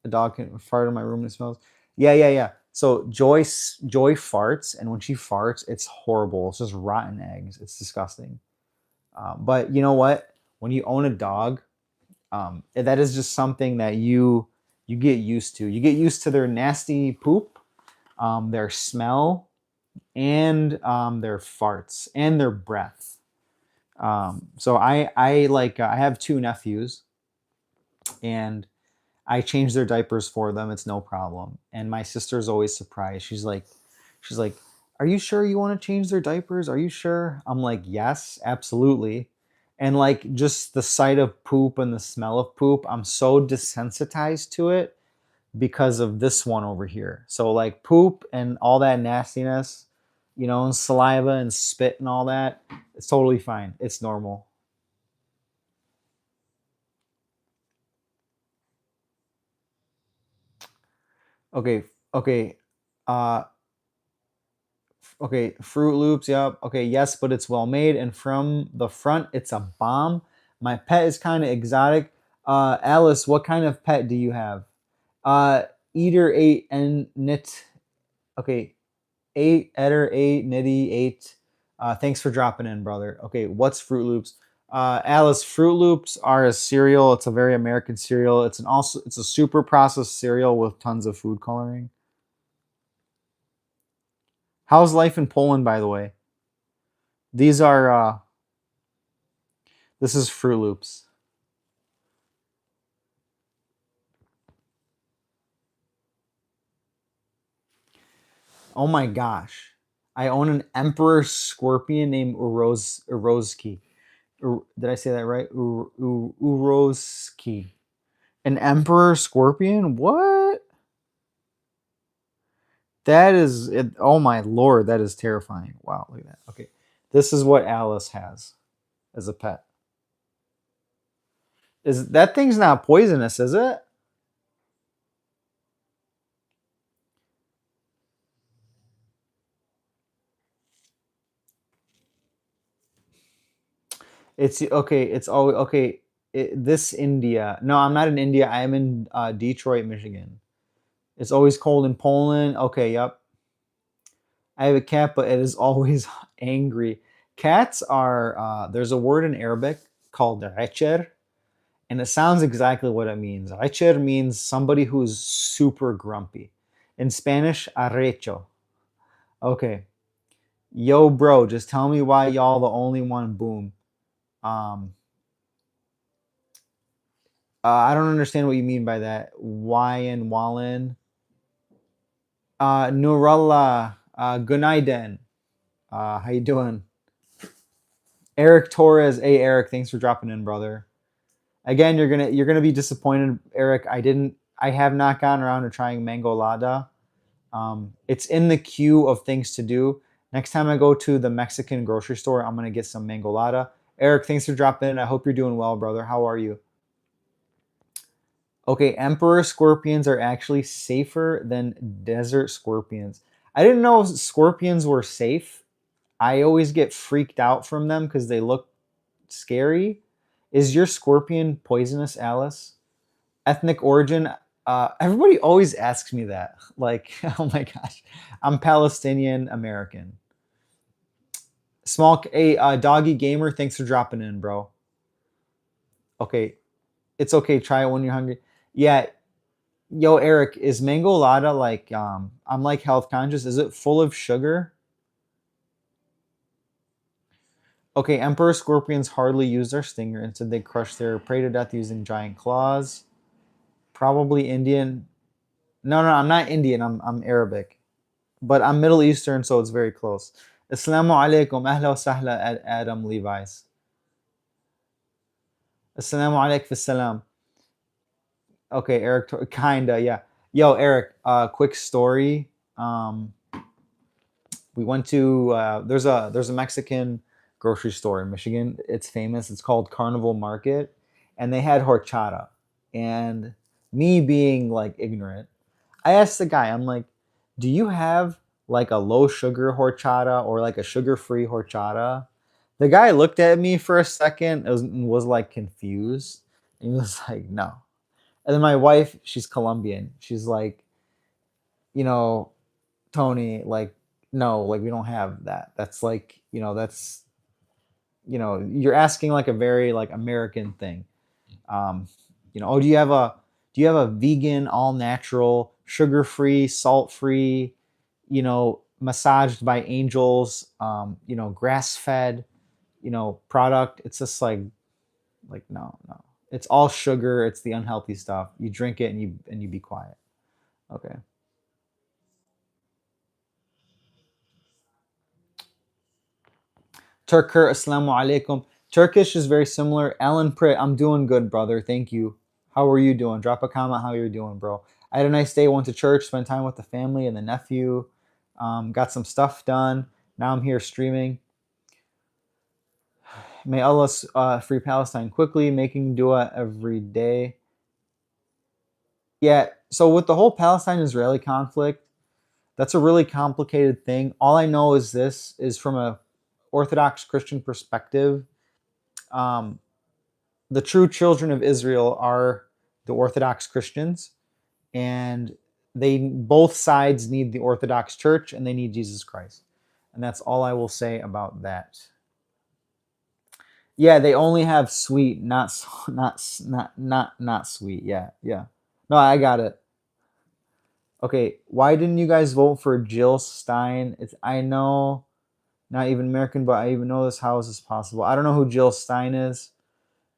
a dog can fart in my room and it smells. Yeah, yeah, yeah. So Joy farts, and when she farts, it's horrible. It's just rotten eggs. It's disgusting. But you know what? When you own a dog, that is just something that you get used to. You get used to their nasty poop, their smell, and their farts and their breath. So I like I have two nephews, and I change their diapers for them. It's no problem. And my sister's always surprised. She's like, "Are you sure you want to change their diapers? Are you sure?" I'm like, "Yes, absolutely." And like just the sight of poop and the smell of poop, I'm so desensitized to it because of this one over here. So like poop and all that nastiness, and saliva and spit and all that, it's totally fine. It's normal. Okay, okay. Uh Okay, Fruit Loops, yep. Okay, yes, but it's well made, and from the front, it's a bomb. My pet is kind of exotic. Alice, what kind of pet do you have? Uh, Eater eight and knit. Okay, eight Eder eight Nitty eight. Thanks for dropping in, brother. Okay, what's Fruit Loops? Alice, Fruit Loops are a cereal. It's a very American cereal. It's a super processed cereal with tons of food coloring. How's life in Poland, by the way? These are This is Fruit Loops. Oh my gosh. I own an emperor scorpion named Urozki. Did I say that right? Urozki. An emperor scorpion? What? That is it. Oh my lord, that is terrifying. Wow, look at that. Okay. This is what Alice has as a pet. Is that thing's not poisonous, is it? It's okay. It's always okay. This India. No, I'm not in India. I am in Detroit, Michigan. It's always cold in Poland. Okay, yep. I have a cat, but it is always angry. Cats are. There's a word in Arabic called recher, and it sounds exactly what it means. Recher means somebody who's super grumpy. In Spanish, arrecho. Okay, yo, bro, just tell me why y'all the only one. Boom. Um, I don't understand what you mean by that. Wyan Wallen. Nurullah. Gunaiden. How you doing? Eric Torres. Hey Eric, thanks for dropping in, brother. Again, you're gonna be disappointed, Eric. I have not gotten around to trying mango lada. It's in the queue of things to do. Next time I go to the Mexican grocery store, I'm gonna get some mango lada. Eric, thanks for dropping in. I hope you're doing well, brother. How are you? Okay, emperor scorpions are actually safer than desert scorpions. I didn't know scorpions were safe. I always get freaked out from them because they look scary. Is your scorpion poisonous, Alice? Ethnic origin? Everybody always asks me that. Like, oh my gosh, I'm Palestinian American. Small, a doggy gamer. Thanks for dropping in, bro. Okay, it's okay. Try it when you're hungry. Yeah, yo, Eric, is mango lada like? I'm like health conscious. Is it full of sugar? Okay, emperor scorpions hardly use their stinger. Instead, they crush their prey to death using giant claws. Probably Indian. No, no, I'm not Indian. I'm Arabic, but I'm Middle Eastern, so it's very close. Assalamu alaikum, ahla wa sahla at Adam Levi's. Assalamu alaikum salam. Okay, Eric, kinda, yeah. Yo, Eric, quick story. Um, we went to there's a Mexican grocery store in Michigan. It's famous. It's called Carnival Market, and they had horchata. And me being like ignorant, I asked the guy, I'm like, "Do you have like a low sugar horchata or like a sugar free horchata?" The guy looked at me for a second, was like confused. And he was like, "No." And then my wife, she's Colombian. She's like, you know, Tony, like, no, like we don't have that. That's like, that's, you're asking like a very like American thing. Um, oh, do you have a vegan, all natural, sugar free, salt free, massaged by angels, grass fed, product? It's just like no, no. It's all sugar. It's the unhealthy stuff. You drink it and you be quiet. Okay. Turker, assalamu alaikum. Turkish is very similar. Alan Pritt, I'm doing good, brother. Thank you. How are you doing? Drop a comment how you're doing, bro. I had a nice day. Went to church, spent time with the family and the nephew. Got some stuff done. Now I'm here streaming. May Allah free Palestine quickly, making dua every day. Yeah, so with the whole Palestine-Israeli conflict, that's a really complicated thing. All I know is this is from a Orthodox Christian perspective. Um, the true children of Israel are the Orthodox Christians, and they both sides need the Orthodox Church and they need Jesus Christ. And that's all I will say about that. Yeah, they only have sweet, not sweet. Yeah, yeah. No, I got it. Okay, why didn't you guys vote for Jill Stein? It's I know, not even American, but I even know this. How is this possible? I don't know who Jill Stein is.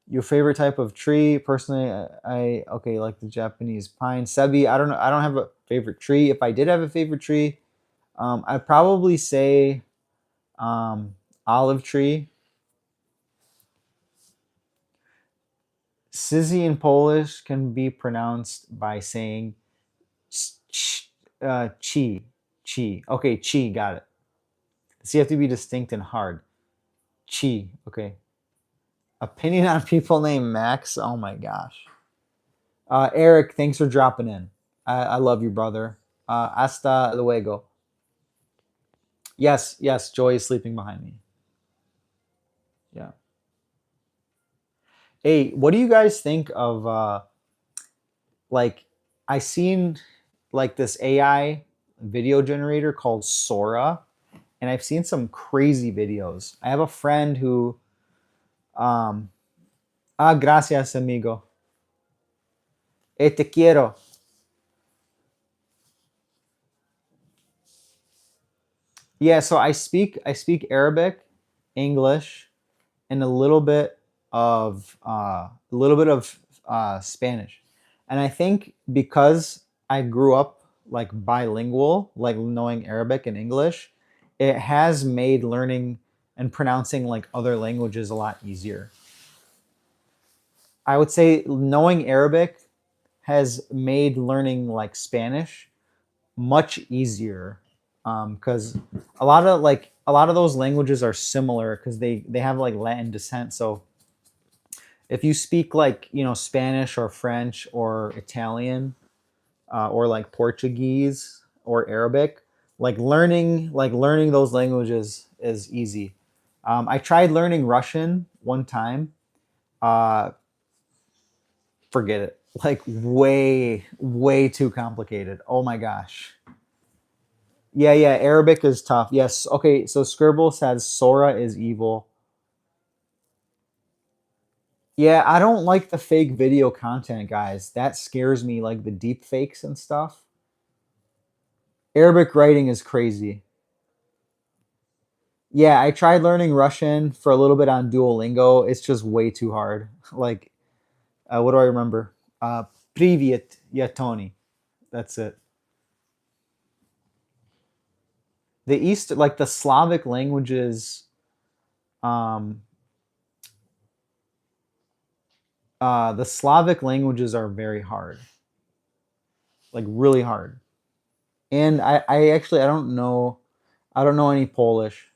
Your favorite type of tree? Personally, I okay, like the Japanese pine. Sebi, I don't know. I don't have a favorite tree. If I did have a favorite tree, I'd probably say olive tree. Sizzy in Polish can be pronounced by saying chi, chi. Okay, chi, got it. So you have to be distinct and hard. Chi, okay. Opinion on people named Max? Oh my gosh. Eric, thanks for dropping in. I love you, brother. Hasta luego. Yes, yes, Joy is sleeping behind me. Yeah. Hey, what do you guys think of like I seen like this AI video generator called Sora, and I've seen some crazy videos. I have a friend who um gracias amigo. Te quiero. Yeah, so I speak Arabic, English, and a little bit of Spanish. And I think because I grew up like bilingual, like knowing Arabic and English, it has made learning and pronouncing like other languages a lot easier. I would say knowing Arabic has made learning like Spanish much easier because a lot of those languages are similar because they have like Latin descent. So if you speak like Spanish or French or Italian or like Portuguese or Arabic, like learning those languages is easy. I tried learning Russian one time. Uh, Forget it. Like way too complicated. Oh my gosh. Yeah, yeah. Arabic is tough. Yes. Okay. So Scribble says Sora is evil. Yeah, I don't like the fake video content, guys. That scares me, like the deep fakes and stuff. Arabic writing is crazy. Yeah, I tried learning Russian for a little bit on Duolingo. It's just way too hard. Like, what do I remember? Привет, я Tony. That's it. The East, like the Slavic languages, um, the Slavic languages are very hard, like really hard. And I actually, I don't know any Polish.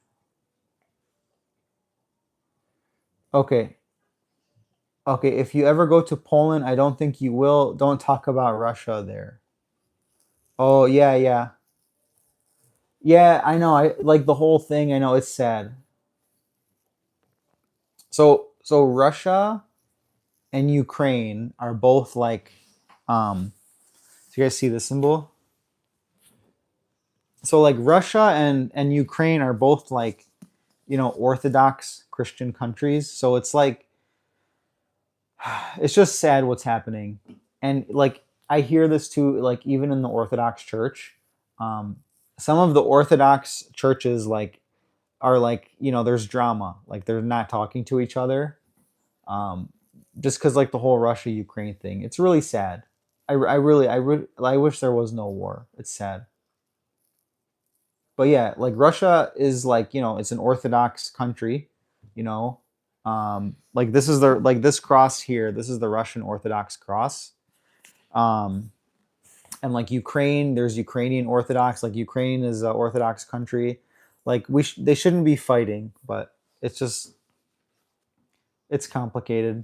Okay, okay. If you ever go to Poland, I don't think you will. Don't talk about Russia there. Oh yeah, yeah, yeah. I know. I like the whole thing. I know it's sad. So Russia and Ukraine are both like, do you guys see the symbol? So like Russia and Ukraine are both like, Orthodox Christian countries. So it's like, it's just sad what's happening. And like I hear this too, like even in the Orthodox Church, um, some of the Orthodox churches like are like, there's drama, like they're not talking to each other, um, just because like the whole Russia Ukraine thing. It's really sad. I wish there was no war. It's sad. But yeah, like Russia is like, it's an Orthodox country, you know. Like this is the like this cross here, this is the Russian Orthodox cross. Um, and like Ukraine, there's Ukrainian Orthodox. Like Ukraine is an Orthodox country. Like they shouldn't be fighting, but it's just it's complicated.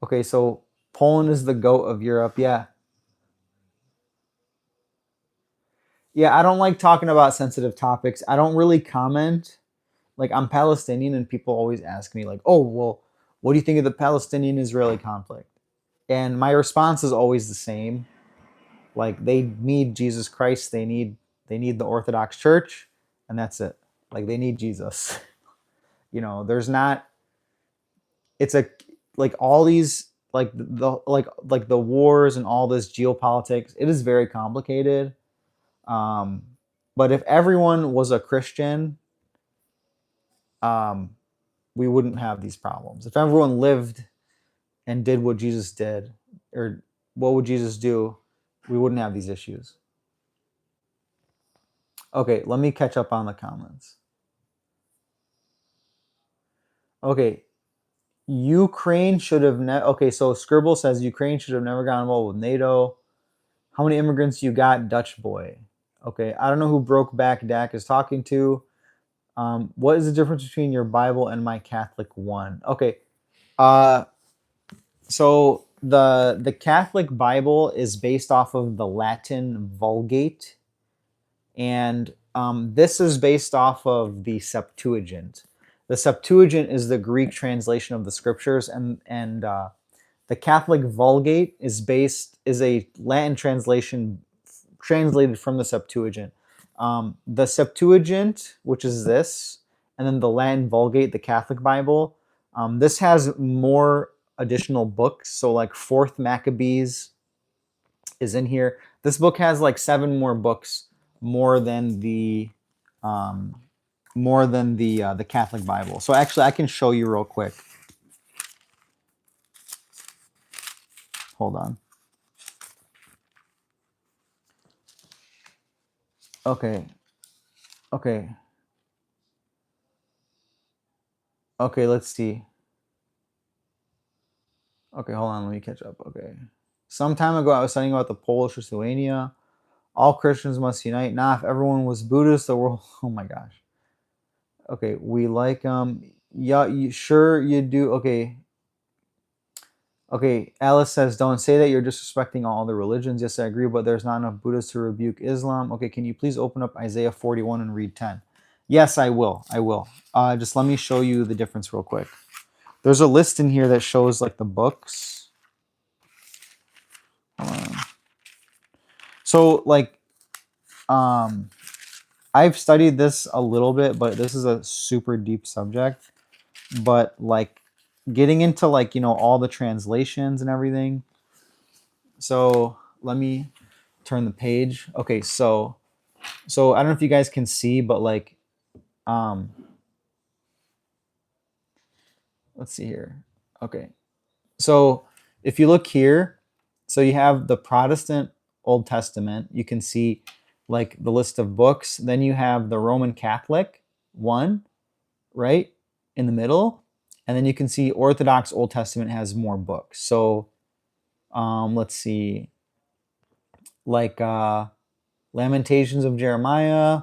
Okay, so Poland is the goat of Europe. Yeah, yeah. I don't like talking about sensitive topics. I don't really comment. Like I'm Palestinian, and people always ask me like, "Oh, well, what do you think of the Palestinian-Israeli conflict?" And my response is always the same. Like they need Jesus Christ, they need the Orthodox Church, and that's it. Like they need Jesus. There's not it's a like all these like the wars and all this geopolitics, it is very complicated. Um but if everyone was a Christian, um we wouldn't have these problems. If everyone lived and did what Jesus did, or what would Jesus do, we wouldn't have these issues. Okay, let me catch up on the comments. Okay, Ukraine should have okay, so Scribble says Ukraine should have never gotten involved with NATO. How many immigrants you got, Dutch boy? Okay, I don't know who Brokeback Dak is talking to. What is the difference between your Bible and my Catholic one? Okay, uh, so the Catholic Bible is based off of the Latin Vulgate, and this is based off of the Septuagint. The Septuagint is the Greek translation of the scriptures, and the Catholic Vulgate is a Latin translation translated from the Septuagint. The Septuagint, which is this, and then the Latin Vulgate, the Catholic Bible. This has more additional books. So like Fourth Maccabees is in here. This book has like seven more books, more than the um, the Catholic Bible. So actually, I can show you real quick. Hold on. Okay. Okay. Okay. Let's see. Okay, hold on. Let me catch up. Okay. Some time ago, I was studying about the Polish Lithuania. All Christians must unite. Nah, if everyone was Buddhist, the world. Oh my gosh. Okay, we like Yeah, you sure you do. Okay, okay. Alice says, "Don't say that. You're disrespecting all the religions." Yes, I agree, but there's not enough Buddhists to rebuke Islam. Okay, can you please open up Isaiah 41 and read 10? Yes, I will. I will. Just let me show you the difference real quick. There's a list in here that shows like the books. So like um I've studied this a little bit, but this is a super deep subject. But like getting into like, all the translations and everything. So let me turn the page. Okay, so So I don't know if you guys can see, but like, um, let's see here. Okay. So if you look here, so you have the Protestant Old Testament. You can see like the list of books. Then you have the Roman Catholic one, right, in the middle. And then you can see Orthodox Old Testament has more books. So let's see, like Lamentations of Jeremiah.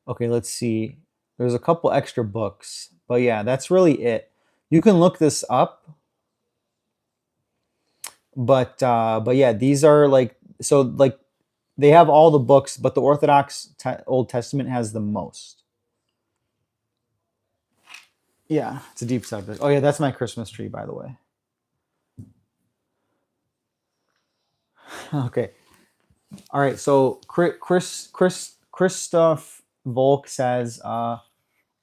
Okay, let's see. There's a couple extra books, but yeah, that's really it. You can look this up, but yeah, these are like so like they have all the books, but the Old Testament has the most. Yeah, it's a deep subject. Oh yeah, that's my Christmas tree, by the way. Okay, all right. So Christoph Volk says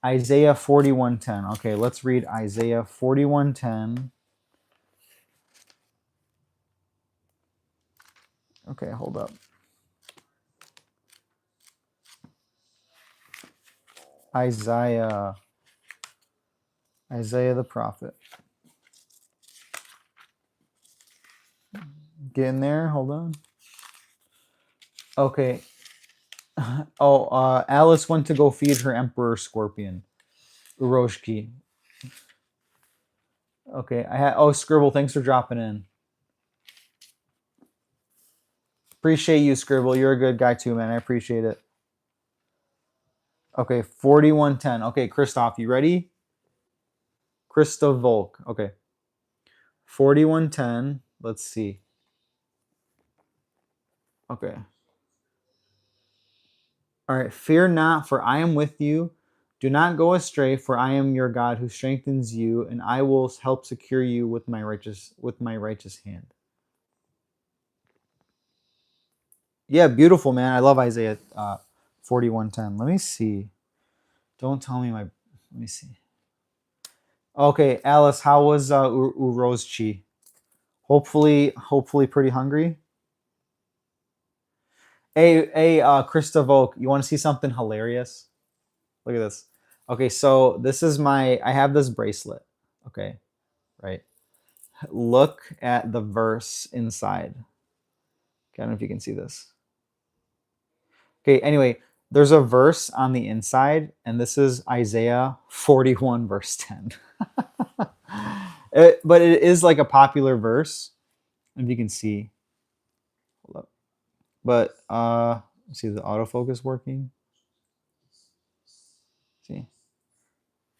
Isaiah 41:10. Okay, let's read Isaiah 41:10. Okay, hold up. Isaiah, Isaiah the prophet. Get in there. Hold on. Okay. Oh, Alice went to go feed her emperor scorpion, Uroshki. Okay. I had. Oh, Scribble. Thanks for dropping in. Appreciate you, Scribble. You're a good guy too, man. I appreciate it. Okay, 41:10. Okay, Christoph, you ready? Christoph Volk. Okay. 41:10. Let's see. Okay. All right. Fear not, for I am with you. Do not go astray, for I am your God who strengthens you, and I will help secure you with my righteous hand. Yeah, beautiful, man. I love Isaiah 41:10. Let me see. Don't tell me my. Let me see. Okay, Alice, how was Urozchi? Hopefully, pretty hungry. Hey, Krista Volk, you want to see something hilarious? Look at this. Okay, so this is my. I have this bracelet. Okay, right. Look at the verse inside. Okay, I don't know if you can see this. Okay, anyway, there's a verse on the inside, and this is Isaiah 41, verse 10. But it is like a popular verse, if you can see. Hold up. But let's see, the autofocus working? See?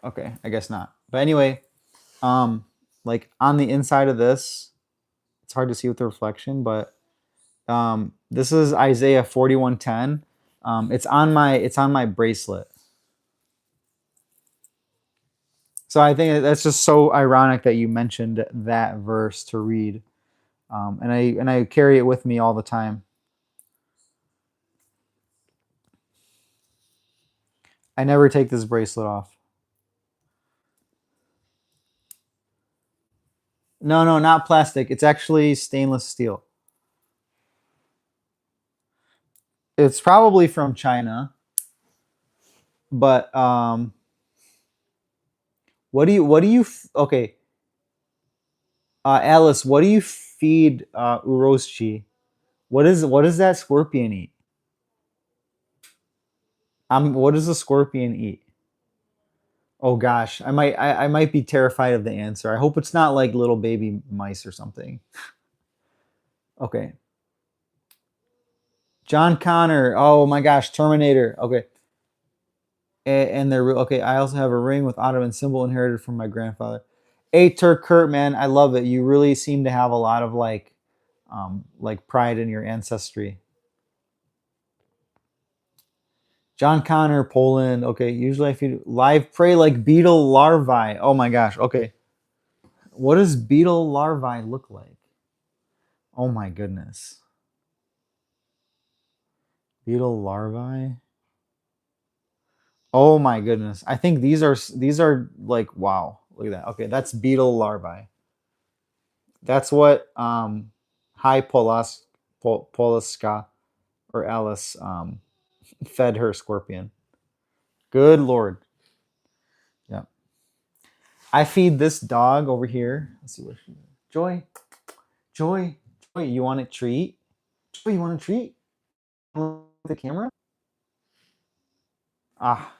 Okay, I guess not. But anyway, um, like on the inside of this, it's hard to see with the reflection, but this is Isaiah 41:10. It's on my bracelet. So I think that's just so ironic that you mentioned that verse to read, and I carry it with me all the time. I never take this bracelet off. No, no, not plastic. It's actually stainless steel. It's probably from China, but okay, Alice, what do you feed Uroschi? What does that scorpion eat? What does the scorpion eat? Oh gosh, I might be terrified of the answer. I hope it's not like little baby mice or something. Okay. John Connor. Oh my gosh, Terminator. Okay. And they're okay. I also have a ring with Ottoman symbol inherited from my grandfather. Hey, Turk Kurt, man, I love it. You really seem to have a lot of like pride in your ancestry. John Connor, Poland. Okay, usually I feed live prey like beetle larvae. Oh my gosh. Okay, what does beetle larvae look like? Oh my goodness, beetle larvae. Oh my goodness. I think these are like wow. Look at that. Okay, that's beetle larvae. That's what hi Polaska or Alice. fed her scorpion. Good Lord. Yeah. I feed this dog over here. Let's see what she does. Joy. Joy. Joy, you want a treat? Joy, you want a treat? Look at the camera? Ah.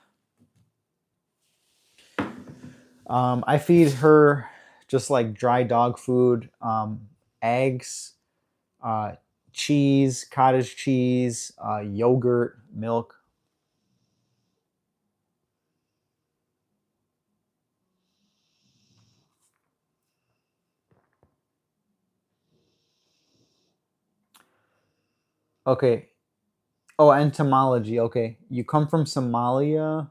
I feed her just like dry dog food, eggs, uh, cheese, cottage cheese, yogurt, milk. Okay. Oh, entomology. Okay. You come from Somalia.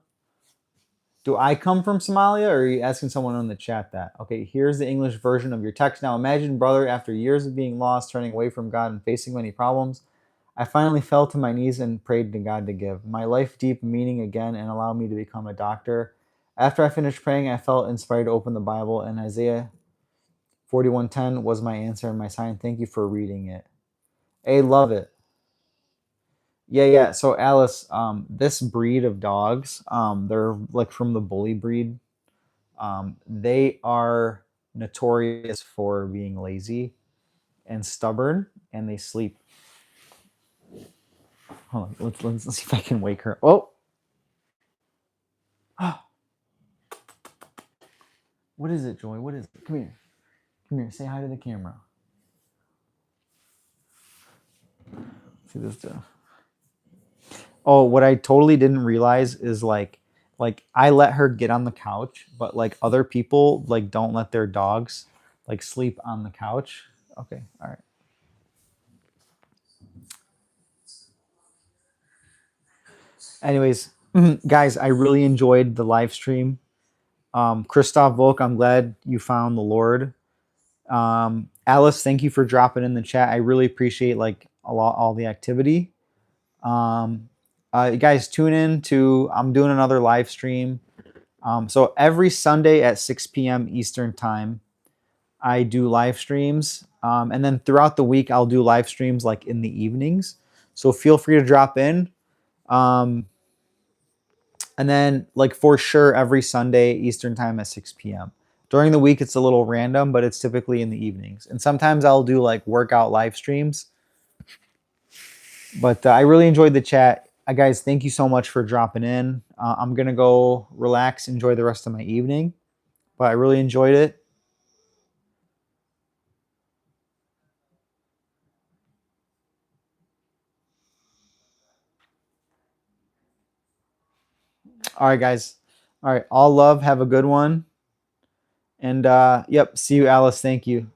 Do I come from Somalia, or are you asking someone on the chat that? Okay, here's the English version of your text. Now imagine, brother, after years of being lost, turning away from God, and facing many problems, I finally fell to my knees and prayed to God to give my life deep meaning again and allow me to become a doctor. After I finished praying, I felt inspired to open the Bible, and Isaiah 41:10 was my answer and my sign. Thank you for reading it. I love it. Yeah, yeah. So Alice, this breed of dogs, they're like from the bully breed. They are notorious for being lazy and stubborn, and they sleep. Hold on, let's see if I can wake her. Oh, what is it, Joy? What is it? Come here. Come here. Say hi to the camera. See this. Oh, what I totally didn't realize is like I let her get on the couch, but like other people like don't let their dogs like sleep on the couch. Okay, all right. Anyways, guys, I really enjoyed the live stream. Christoph Volk, I'm glad you found the Lord. Alice, thank you for dropping in the chat. I really appreciate like a lot all the activity. You guys tune in to I'm doing another live stream. So every Sunday at 6 p.m. Eastern time, I do live streams. And then throughout the week, I'll do live streams like in the evenings. So feel free to drop in. Um, and then like for sure every Sunday Eastern time at 6 p.m. During the week, it's a little random, but it's typically in the evenings. And sometimes I'll do like workout live streams. But I really enjoyed the chat. Guys, thank you so much for dropping in. I'm going to go relax, enjoy the rest of my evening. But I really enjoyed it. All right, guys. All right. All love. Have a good one. And yep. See you, Alice. Thank you.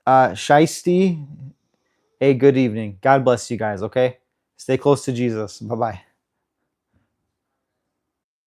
Shiesty, a good evening. God bless you guys. Okay. Stay close to Jesus. Bye bye.